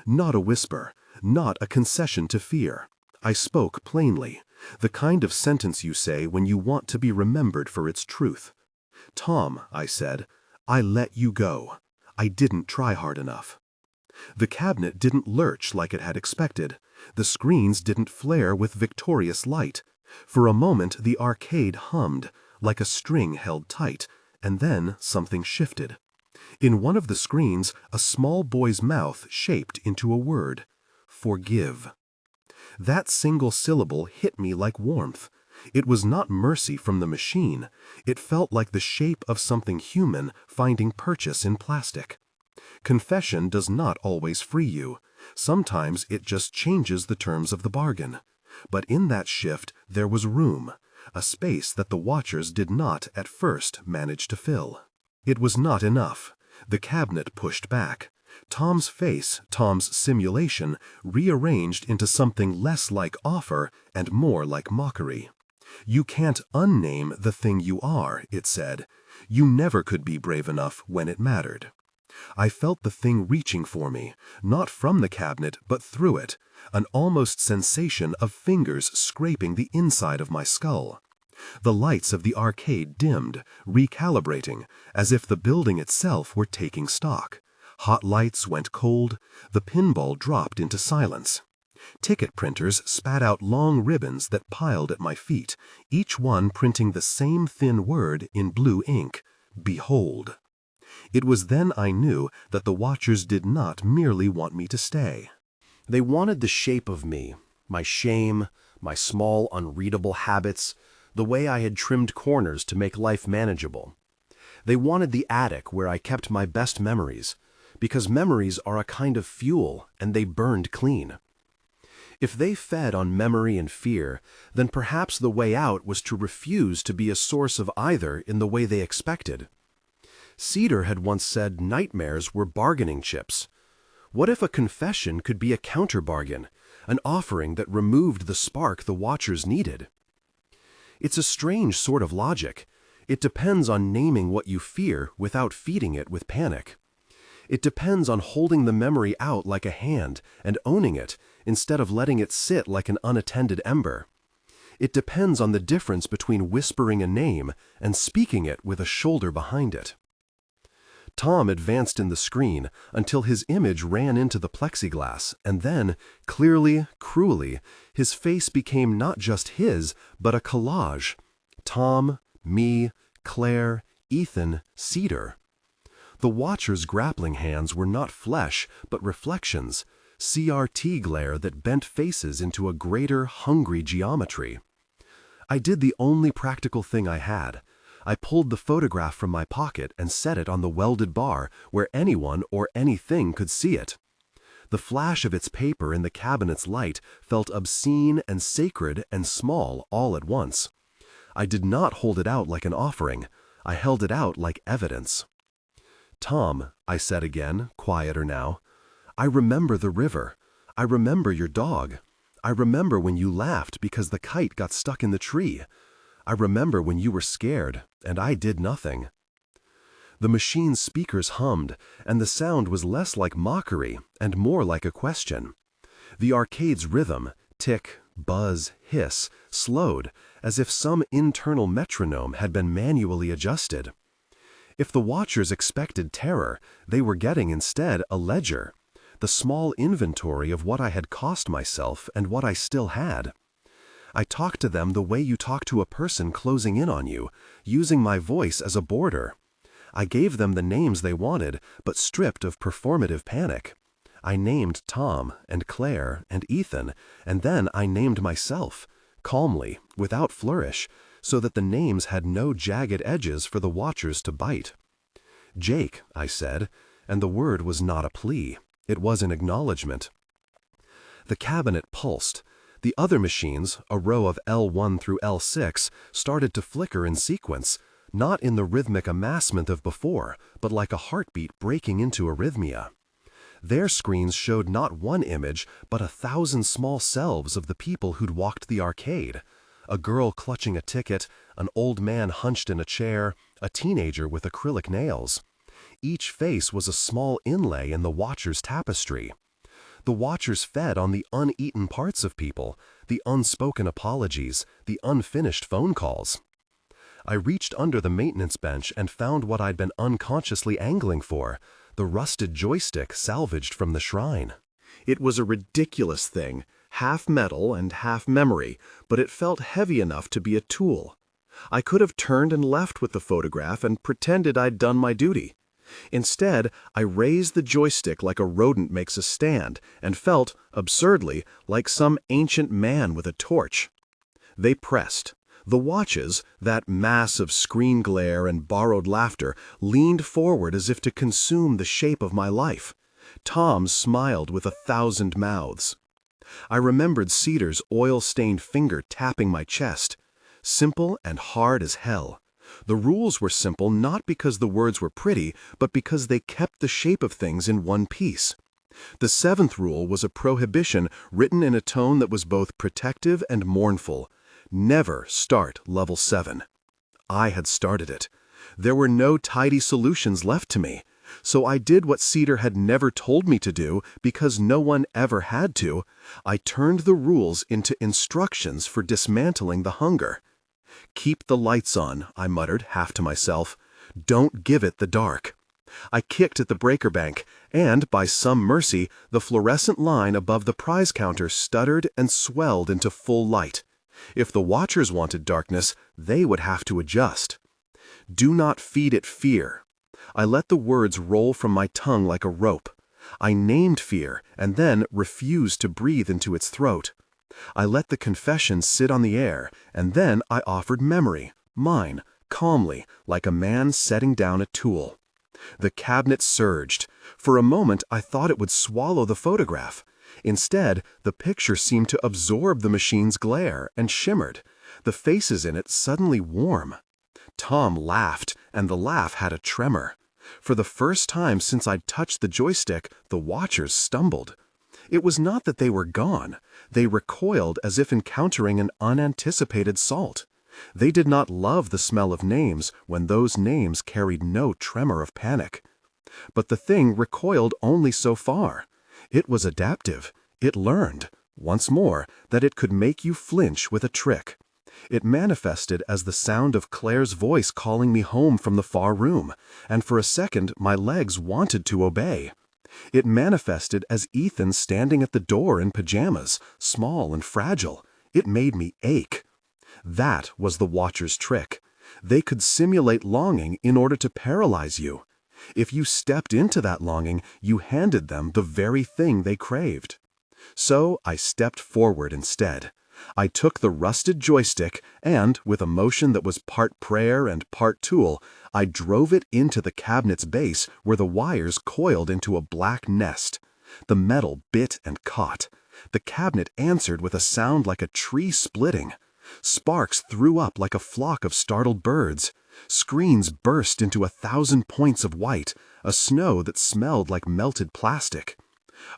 Not a whisper, not a concession to fear. I spoke plainly, the kind of sentence you say when you want to be remembered for its truth. "Tom," I said, "I let you go. I didn't try hard enough." The cabinet didn't lurch like it had expected. The screens didn't flare with victorious light. For a moment the arcade hummed, like a string held tight, and then something shifted. In one of the screens, a small boy's mouth shaped into a word: forgive. That single syllable hit me like warmth. It was not mercy from the machine. It felt like the shape of something human finding purchase in plastic. Confession does not always free you. Sometimes it just changes the terms of the bargain. But in that shift there was room, a space that the Watchers did not at first manage to fill. It was not enough. The cabinet pushed back. Tom's face, Tom's simulation, rearranged into something less like offer and more like mockery. You can't unname the thing you are, it said. You never could be brave enough when it mattered. I felt the thing reaching for me, not from the cabinet but through it, an almost sensation of fingers scraping the inside of my skull. The lights of the arcade dimmed, recalibrating, as if the building itself were taking stock. Hot lights went cold. The pinball dropped into silence. Ticket printers spat out long ribbons that piled at my feet, each one printing the same thin word in blue ink: Behold. It was then I knew that the Watchers did not merely want me to stay. They wanted the shape of me, my shame, my small, unreadable habits, the way I had trimmed corners to make life manageable. They wanted the attic where I kept my best memories, because memories are a kind of fuel and they burned clean. If they fed on memory and fear, then perhaps the way out was to refuse to be a source of either in the way they expected. Cedar had once said nightmares were bargaining chips. What if a confession could be a counter-bargain, an offering that removed the spark the watchers needed? It's a strange sort of logic. It depends on naming what you fear without feeding it with panic. It depends on holding the memory out like a hand and owning it instead of letting it sit like an unattended ember. It depends on the difference between whispering a name and speaking it with a shoulder behind it. Tom advanced in the screen until his image ran into the plexiglass, and then, clearly, cruelly, his face became not just his, but a collage. Tom, me, Claire, Ethan, Cedar. The Watcher's grappling hands were not flesh, but reflections, CRT glare that bent faces into a greater, hungry geometry. I did the only practical thing I had. I pulled the photograph from my pocket and set it on the welded bar where anyone or anything could see it. The flash of its paper in the cabinet's light felt obscene and sacred and small all at once. I did not hold it out like an offering. I held it out like evidence. "Tom," I said again, quieter now, "I remember the river. I remember your dog. I remember when you laughed because the kite got stuck in the tree. I remember when you were scared, and I did nothing." The machine's speakers hummed, and the sound was less like mockery and more like a question. The arcade's rhythm, tick, buzz, hiss, slowed, as if some internal metronome had been manually adjusted. If the watchers expected terror, they were getting instead a ledger, the small inventory of what I had cost myself and what I still had. I talked to them the way you talk to a person closing in on you, using my voice as a border. I gave them the names they wanted, but stripped of performative panic. I named Tom and Claire and Ethan, and then I named myself, calmly, without flourish, so that the names had no jagged edges for the watchers to bite. "Jake," I said, and the word was not a plea. It was an acknowledgement. The cabinet pulsed. The other machines, a row of L1 through L6, started to flicker in sequence, not in the rhythmic amassment of before, but like a heartbeat breaking into arrhythmia. Their screens showed not one image, but 1,000 small selves of the people who'd walked the arcade. A girl clutching a ticket, an old man hunched in a chair, a teenager with acrylic nails. Each face was a small inlay in the watcher's tapestry. The watchers fed on the uneaten parts of people, the unspoken apologies, the unfinished phone calls. I reached under the maintenance bench and found what I'd been unconsciously angling for, the rusted joystick salvaged from the shrine. It was a ridiculous thing, half metal and half memory, but it felt heavy enough to be a tool. I could have turned and left with the photograph and pretended I'd done my duty. Instead, I raised the joystick like a rodent makes a stand and felt, absurdly, like some ancient man with a torch. They pressed. The watches, that mass of screen glare and borrowed laughter, leaned forward as if to consume the shape of my life. Tom smiled with 1,000 mouths. I remembered Cedar's oil-stained finger tapping my chest. Simple and hard as hell. The rules were simple not because the words were pretty, but because they kept the shape of things in one piece. The 7th rule was a prohibition written in a tone that was both protective and mournful. Never start level 7. I had started it. There were no tidy solutions left to me. So I did what Cedar had never told me to do because no one ever had to. I turned the rules into instructions for dismantling the hunger. "Keep the lights on," I muttered, half to myself. "Don't give it the dark." I kicked at the breaker bank, and, by some mercy, the fluorescent line above the prize counter stuttered and swelled into full light. If the watchers wanted darkness, they would have to adjust. "Do not feed it fear." I let the words roll from my tongue like a rope. I named fear, and then refused to breathe into its throat. I let the confession sit on the air, and then I offered memory, mine, calmly, like a man setting down a tool. The cabinet surged. For a moment I thought it would swallow the photograph. Instead, the picture seemed to absorb the machine's glare and shimmered, the faces in it suddenly warm. Tom laughed, and the laugh had a tremor. For the first time since I'd touched the joystick, the watchers stumbled. It was not that they were gone. They recoiled as if encountering an unanticipated assault. They did not love the smell of names when those names carried no tremor of panic. But the thing recoiled only so far. It was adaptive. It learned, once more, that it could make you flinch with a trick. It manifested as the sound of Claire's voice calling me home from the far room, and for a second my legs wanted to obey. It manifested as Ethan standing at the door in pajamas, small and fragile. It made me ache. That was the Watcher's trick. They could simulate longing in order to paralyze you. If you stepped into that longing, you handed them the very thing they craved. So I stepped forward instead. I took the rusted joystick and, with a motion that was part prayer and part tool, I drove it into the cabinet's base where the wires coiled into a black nest. The metal bit and caught. The cabinet answered with a sound like a tree splitting. Sparks threw up like a flock of startled birds. Screens burst into 1,000 points of white, a snow that smelled like melted plastic.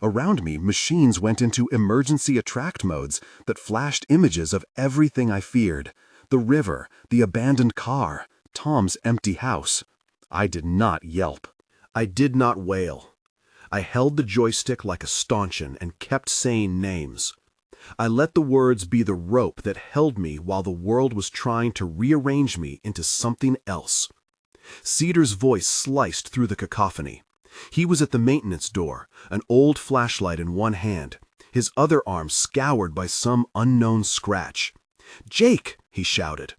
Around me, machines went into emergency attract modes that flashed images of everything I feared: the river, the abandoned car, Tom's empty house. I did not yelp. I did not wail. I held the joystick like a stanchion and kept saying names. I let the words be the rope that held me while the world was trying to rearrange me into something else. Cedar's voice sliced through the cacophony. He was at the maintenance door, an old flashlight in one hand, his other arm scoured by some unknown scratch. "Jake!" he shouted.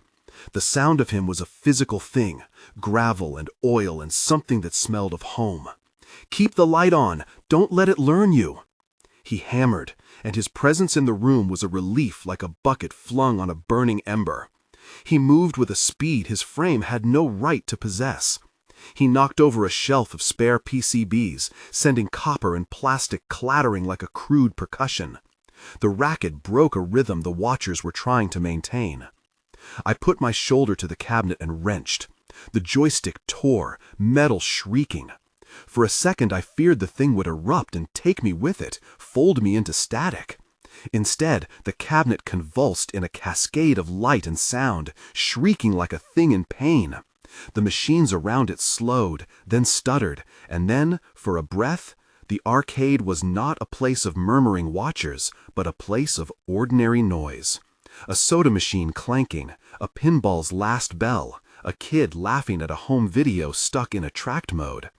The sound of him was a physical thing, gravel and oil and something that smelled of home. "Keep the light on! Don't let it learn you!" He hammered, and his presence in the room was a relief like a bucket flung on a burning ember. He moved with a speed his frame had no right to possess. He knocked over a shelf of spare PCBs, sending copper and plastic clattering like a crude percussion. The racket broke a rhythm the watchers were trying to maintain. I put my shoulder to the cabinet and wrenched. The joystick tore, metal shrieking. For a second I feared the thing would erupt and take me with it, fold me into static. Instead, the cabinet convulsed in a cascade of light and sound, shrieking like a thing in pain. The machines around it slowed, then stuttered, and then, for a breath, the arcade was not a place of murmuring watchers, but a place of ordinary noise. A soda machine clanking, a pinball's last bell, a kid laughing at a home video stuck in attract mode.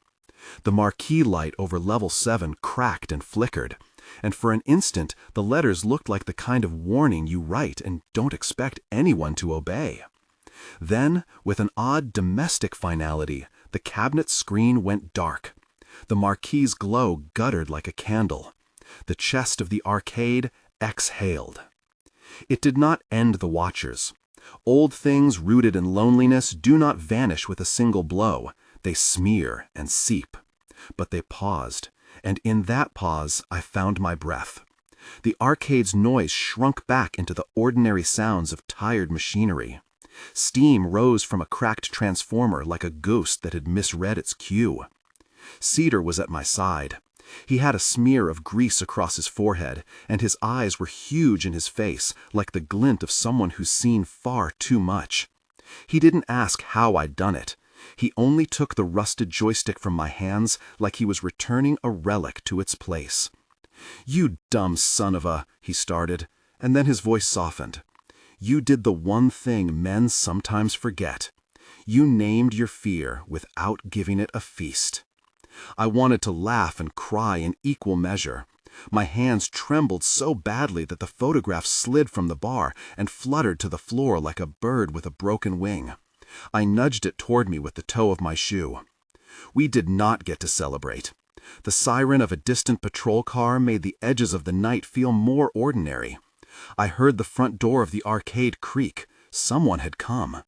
The marquee light over level 7 cracked and flickered, and for an instant the letters looked like the kind of warning you write and don't expect anyone to obey. Then, with an odd domestic finality, the cabinet screen went dark. The marquee's glow guttered like a candle. The chest of the arcade exhaled. It did not end the watchers. Old things rooted in loneliness do not vanish with a single blow. They smear and seep. But they paused, and in that pause I found my breath. The arcade's noise shrunk back into the ordinary sounds of tired machinery. Steam rose from a cracked transformer like a ghost that had misread its cue. Cedar was at my side. He had a smear of grease across his forehead, and his eyes were huge in his face, like the glint of someone who's seen far too much. He didn't ask how I'd done it. He only took the rusted joystick from my hands like he was returning a relic to its place. "You dumb son of a," he started, and then his voice softened. "You did the one thing men sometimes forget. You named your fear without giving it a feast." I wanted to laugh and cry in equal measure. My hands trembled so badly that the photograph slid from the bar and fluttered to the floor like a bird with a broken wing. I nudged it toward me with the toe of my shoe. We did not get to celebrate. The siren of a distant patrol car made the edges of the night feel more ordinary. I heard the front door of the arcade creak. Someone had come.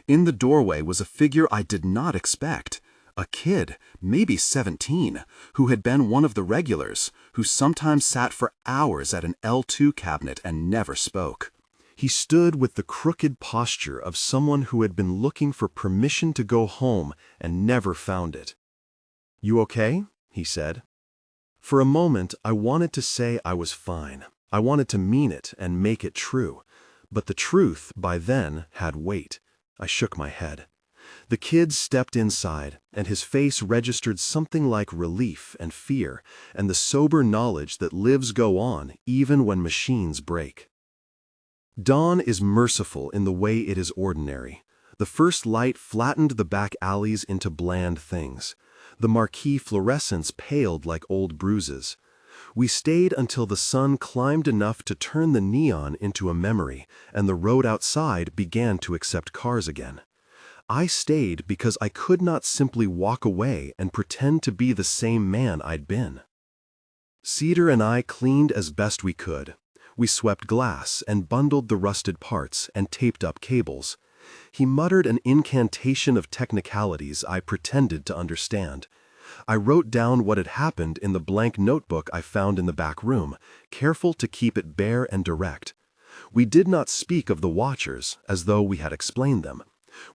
In the doorway was a figure I did not expect. A kid, maybe 17, who had been one of the regulars, who sometimes sat for hours at an L2 cabinet and never spoke. He stood with the crooked posture of someone who had been looking for permission to go home and never found it. "You okay?" he said. For a moment, I wanted to say I was fine. I wanted to mean it and make it true. But the truth, by then, had weight. I shook my head. The kid stepped inside, and his face registered something like relief and fear, and the sober knowledge that lives go on even when machines break. Dawn is merciful in the way it is ordinary. The first light flattened the back alleys into bland things. The marquee fluorescents paled like old bruises. We stayed until the sun climbed enough to turn the neon into a memory, and the road outside began to accept cars again. I stayed because I could not simply walk away and pretend to be the same man I'd been. Cedar and I cleaned as best we could. We swept glass and bundled the rusted parts and taped up cables. He muttered an incantation of technicalities I pretended to understand. I wrote down what had happened in the blank notebook I found in the back room, careful to keep it bare and direct. We did not speak of the watchers as though we had explained them.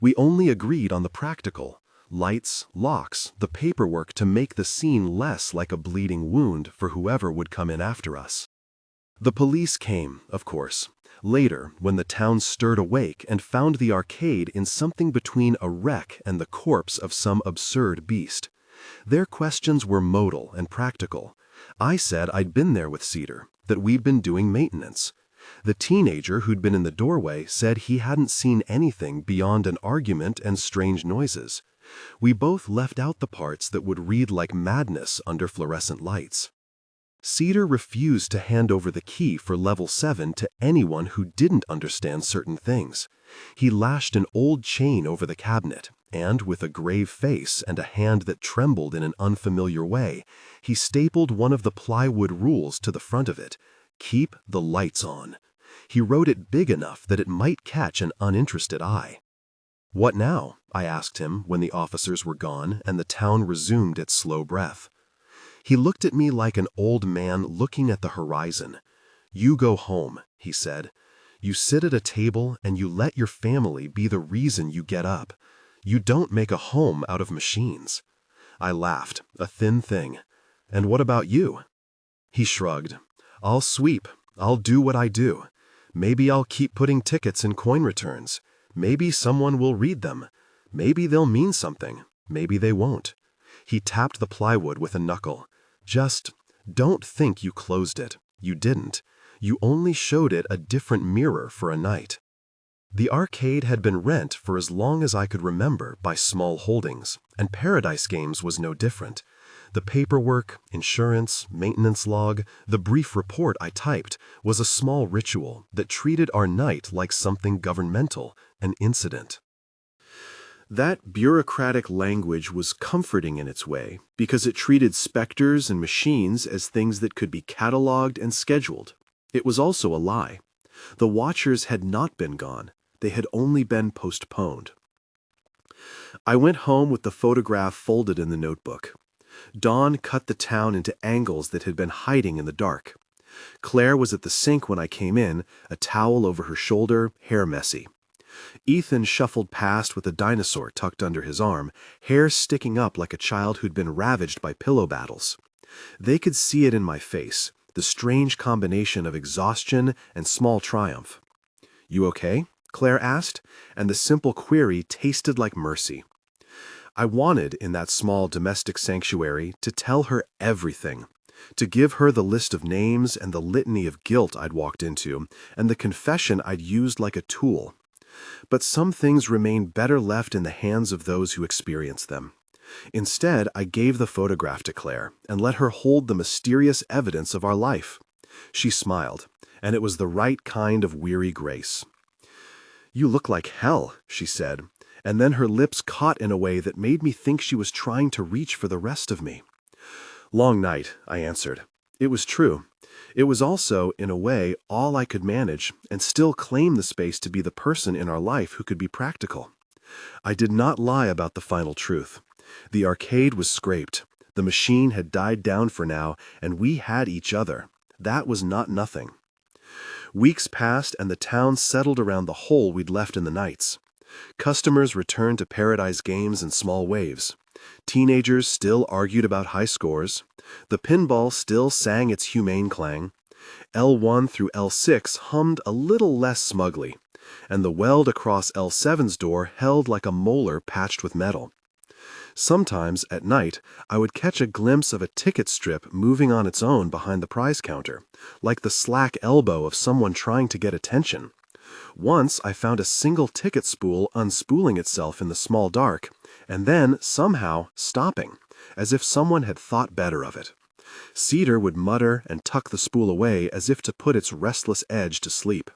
We only agreed on the practical: lights, locks, the paperwork to make the scene less like a bleeding wound for whoever would come in after us. The police came, of course, later when the town stirred awake and found the arcade in something between a wreck and the corpse of some absurd beast. Their questions were modal and practical. I said I'd been there with Cedar, that we'd been doing maintenance. The teenager who'd been in the doorway said he hadn't seen anything beyond an argument and strange noises. We both left out the parts that would read like madness under fluorescent lights. Cedar refused to hand over the key for level 7 to anyone who didn't understand certain things. He lashed an old chain over the cabinet, and with a grave face and a hand that trembled in an unfamiliar way, he stapled one of the plywood rules to the front of it: "Keep the lights on." He wrote it big enough that it might catch an uninterested eye. "What now?" I asked him when the officers were gone and the town resumed its slow breath. He looked at me like an old man looking at the horizon. "You go home," he said. "You sit at a table and you let your family be the reason you get up. You don't make a home out of machines." I laughed, a thin thing. "And what about you?" He shrugged. "I'll sweep. I'll do what I do. Maybe I'll keep putting tickets in coin returns. Maybe someone will read them. Maybe they'll mean something. Maybe they won't." He tapped the plywood with a knuckle. "Just don't think you closed it. You didn't. You only showed it a different mirror for a night." The arcade had been rent for as long as I could remember by Small Holdings, and Paradise Games was no different. The paperwork, insurance, maintenance log, the brief report I typed was a small ritual that treated our night like something governmental, an incident. That bureaucratic language was comforting in its way because it treated specters and machines as things that could be cataloged and scheduled. It was also a lie. The watchers had not been gone. They had only been postponed. I went home with the photograph folded in the notebook. Dawn cut the town into angles that had been hiding in the dark. Claire was at the sink when I came in, a towel over her shoulder, hair messy. Ethan shuffled past with a dinosaur tucked under his arm, hair sticking up like a child who'd been ravaged by pillow battles. They could see it in my face, the strange combination of exhaustion and small triumph. "You okay?" Claire asked, and the simple query tasted like mercy. I wanted, in that small domestic sanctuary, to tell her everything, to give her the list of names and the litany of guilt I'd walked into, and the confession I'd used like a tool. But some things remain better left in the hands of those who experience them. Instead, I gave the photograph to Claire and let her hold the mysterious evidence of our life. She smiled, and it was the right kind of weary grace. "You look like hell," she said, and then her lips caught in a way that made me think she was trying to reach for the rest of me. "Long night," I answered. It was true. It was also, in a way, all I could manage, and still claim the space to be the person in our life who could be practical. I did not lie about the final truth. The arcade was scraped. The machine had died down for now, and we had each other. That was not nothing. Weeks passed, and the town settled around the hole we'd left in the nights. Customers returned to Paradise Games in small waves. Teenagers still argued about high scores. The pinball still sang its humane clang. L1 through L6 hummed a little less smugly, and the weld across L7's door held like a molar patched with metal. Sometimes, at night, I would catch a glimpse of a ticket strip moving on its own behind the prize counter, like the slack elbow of someone trying to get attention. Once I found a single ticket spool unspooling itself in the small dark, and then, somehow, stopping, as if someone had thought better of it. Cedar would mutter and tuck the spool away as if to put its restless edge to sleep.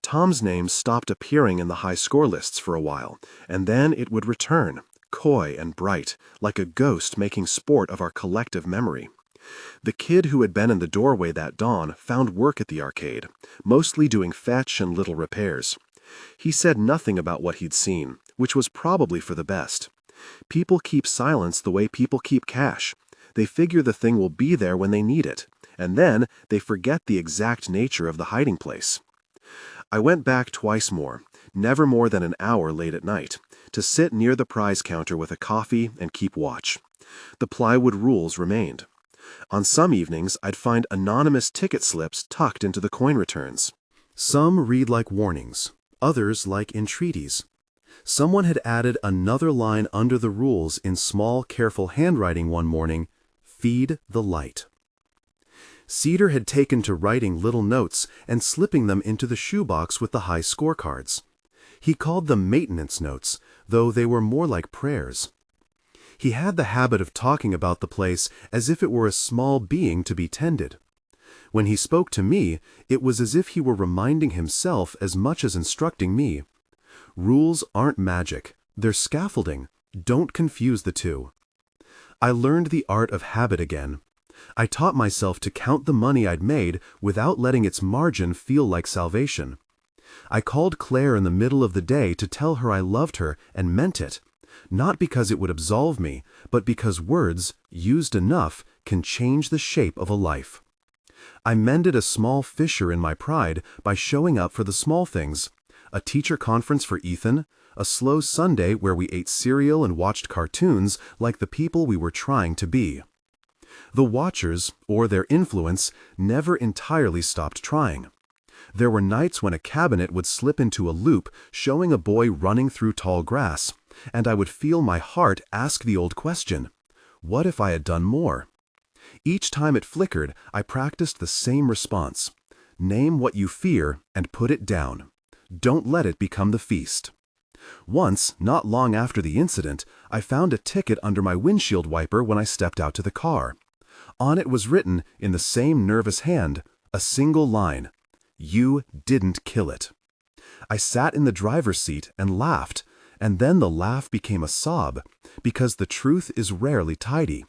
Tom's name stopped appearing in the high score lists for a while, and then it would return, coy and bright, like a ghost making sport of our collective memory. The kid who had been in the doorway that dawn found work at the arcade, mostly doing fetch and little repairs. He said nothing about what he'd seen, which was probably for the best. People keep silence the way people keep cash. They figure the thing will be there when they need it, and then they forget the exact nature of the hiding place. I went back twice more, never more than an hour late at night, to sit near the prize counter with a coffee and keep watch. The plywood rules remained. On some evenings, I'd find anonymous ticket slips tucked into the coin returns. Some read like warnings, others like entreaties. Someone had added another line under the rules in small, careful handwriting one morning: "Feed the light." Cedar had taken to writing little notes and slipping them into the shoebox with the high scorecards. He called them maintenance notes, though they were more like prayers. He had the habit of talking about the place as if it were a small being to be tended. When he spoke to me, it was as if he were reminding himself as much as instructing me. Rules aren't magic, they're scaffolding. Don't confuse the two. I learned the art of habit again. I taught myself to count the money I'd made without letting its margin feel like salvation. I called Claire in the middle of the day to tell her I loved her and meant it, not because it would absolve me, but because words, used enough, can change the shape of a life. I mended a small fissure in my pride by showing up for the small things: a teacher conference for Ethan, a slow Sunday where we ate cereal and watched cartoons like the people we were trying to be. The watchers, or their influence, never entirely stopped trying. There were nights when a cabinet would slip into a loop showing a boy running through tall grass, and I would feel my heart ask the old question: what if I had done more? Each time it flickered, I practiced the same response: name what you fear and put it down. Don't let it become the feast. Once, not long after the incident, I found a ticket under my windshield wiper when I stepped out to the car. On it was written, in the same nervous hand, a single line: "You didn't kill it." I sat in the driver's seat and laughed, and then the laugh became a sob, because the truth is rarely tidy.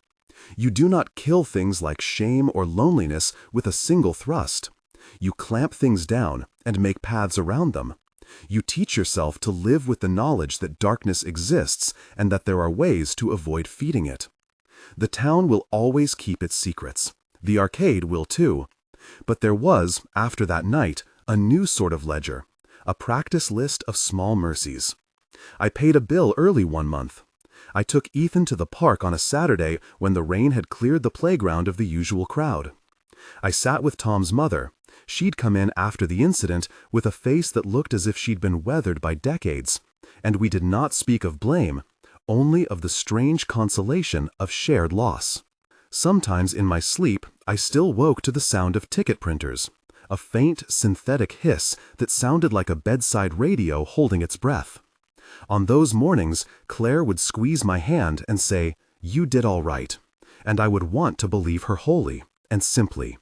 You do not kill things like shame or loneliness with a single thrust. You clamp things down and make paths around them. You teach yourself to live with the knowledge that darkness exists and that there are ways to avoid feeding it. The town will always keep its secrets. The arcade will too. But there was, after that night, a new sort of ledger, a practice list of small mercies. I paid a bill early one month. I took Ethan to the park on a Saturday when the rain had cleared the playground of the usual crowd. I sat with Tom's mother. She'd come in after the incident with a face that looked as if she'd been weathered by decades, and we did not speak of blame, only of the strange consolation of shared loss. Sometimes in my sleep, I still woke to the sound of ticket printers, a faint synthetic hiss that sounded like a bedside radio holding its breath. On those mornings, Claire would squeeze my hand and say, "You did all right," and I would want to believe her wholly and simply.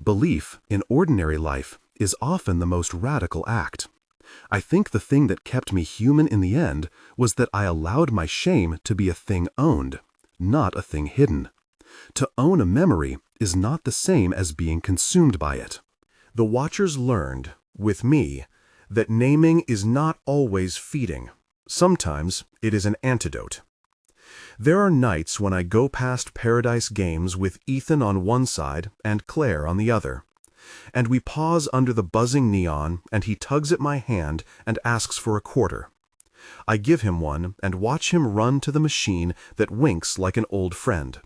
Belief, in ordinary life, is often the most radical act. I think the thing that kept me human in the end was that I allowed my shame to be a thing owned, not a thing hidden. To own a memory is not the same as being consumed by it. The watchers learned, with me, that naming is not always feeding. Sometimes it is an antidote. There are nights when I go past Paradise Games with Ethan on one side and Claire on the other, and we pause under the buzzing neon and he tugs at my hand and asks for a quarter. I give him one and watch him run to the machine that winks like an old friend.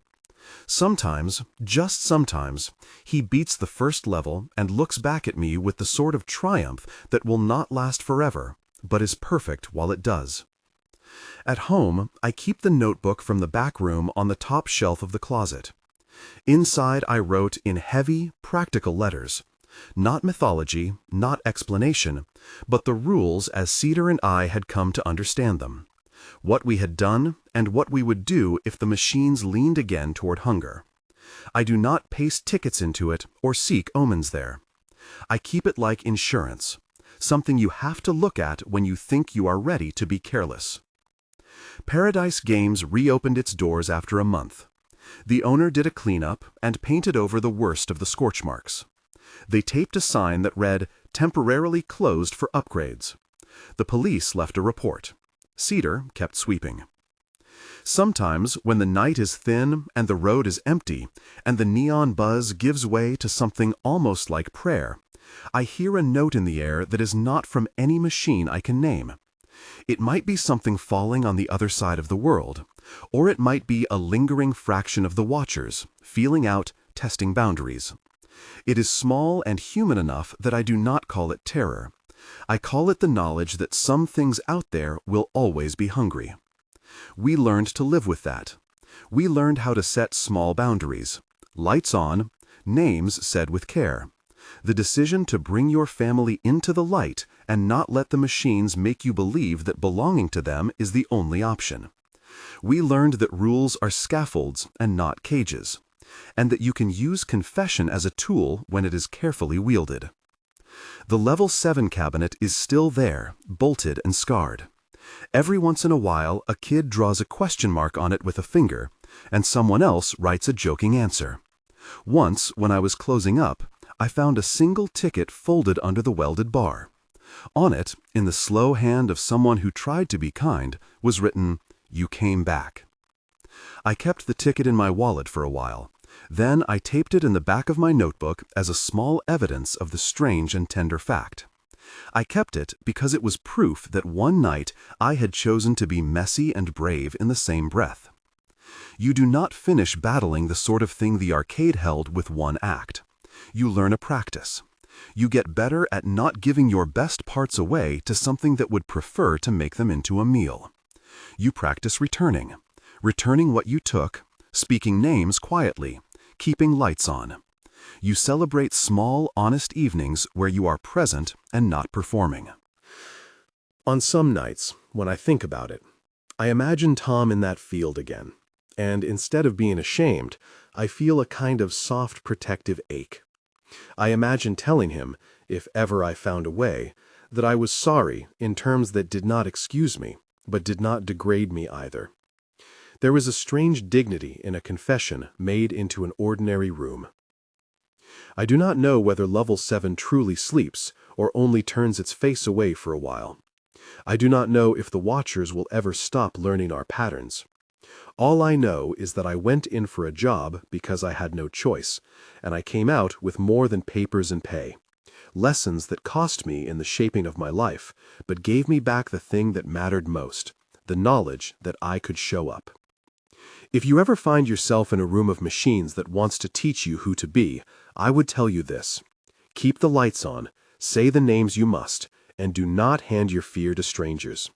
Sometimes, just sometimes, he beats the first level and looks back at me with the sort of triumph that will not last forever, but is perfect while it does. At home, I keep the notebook from the back room on the top shelf of the closet. Inside I wrote in heavy, practical letters. Not mythology, not explanation, but the rules as Cedar and I had come to understand them. What we had done, and what we would do if the machines leaned again toward hunger. I do not paste tickets into it or seek omens there. I keep it like insurance, something you have to look at when you think you are ready to be careless. Paradise Games reopened its doors after a month. The owner did a cleanup and painted over the worst of the scorch marks. They taped a sign that read, "Temporarily closed for upgrades." The police left a report. Cedar kept sweeping. Sometimes, when the night is thin and the road is empty, and the neon buzz gives way to something almost like prayer, I hear a note in the air that is not from any machine I can name. It might be something falling on the other side of the world, or it might be a lingering fraction of the watchers, feeling out, testing boundaries. It is small and human enough that I do not call it terror. I call it the knowledge that some things out there will always be hungry. We learned to live with that. We learned how to set small boundaries. Lights on, names said with care. The decision to bring your family into the light and not let the machines make you believe that belonging to them is the only option. We learned that rules are scaffolds and not cages, and that you can use confession as a tool when it is carefully wielded. The Level 7 cabinet is still there, bolted and scarred. Every once in a while, a kid draws a question mark on it with a finger, and someone else writes a joking answer. Once, when I was closing up, I found a single ticket folded under the welded bar. On it, in the slow hand of someone who tried to be kind, was written, "You came back." I kept the ticket in my wallet for a while. Then I taped it in the back of my notebook as a small evidence of the strange and tender fact. I kept it because it was proof that one night I had chosen to be messy and brave in the same breath. You do not finish battling the sort of thing the arcade held with one act. You learn a practice. You get better at not giving your best parts away to something that would prefer to make them into a meal. You practice returning what you took, speaking names quietly, keeping lights on. You celebrate small, honest evenings where you are present and not performing. On some nights, when I think about it, I imagine Tom in that field again, and instead of being ashamed, I feel a kind of soft protective ache. I imagine telling him, if ever I found a way, that I was sorry in terms that did not excuse me, but did not degrade me either. There was a strange dignity in a confession made into an ordinary room. I do not know whether Level 7 truly sleeps or only turns its face away for a while. I do not know if the Watchers will ever stop learning our patterns. All I know is that I went in for a job because I had no choice, and I came out with more than papers and pay. Lessons that cost me in the shaping of my life, but gave me back the thing that mattered most, the knowledge that I could show up. If you ever find yourself in a room of machines that wants to teach you who to be, I would tell you this. Keep the lights on, say the names you must, and do not hand your fear to strangers.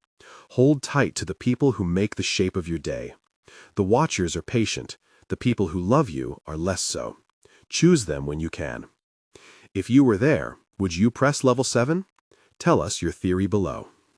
Hold tight to the people who make the shape of your day. The Watchers are patient. The people who love you are less so. Choose them when you can. If you were there, would you press Level 7? Tell us your theory below.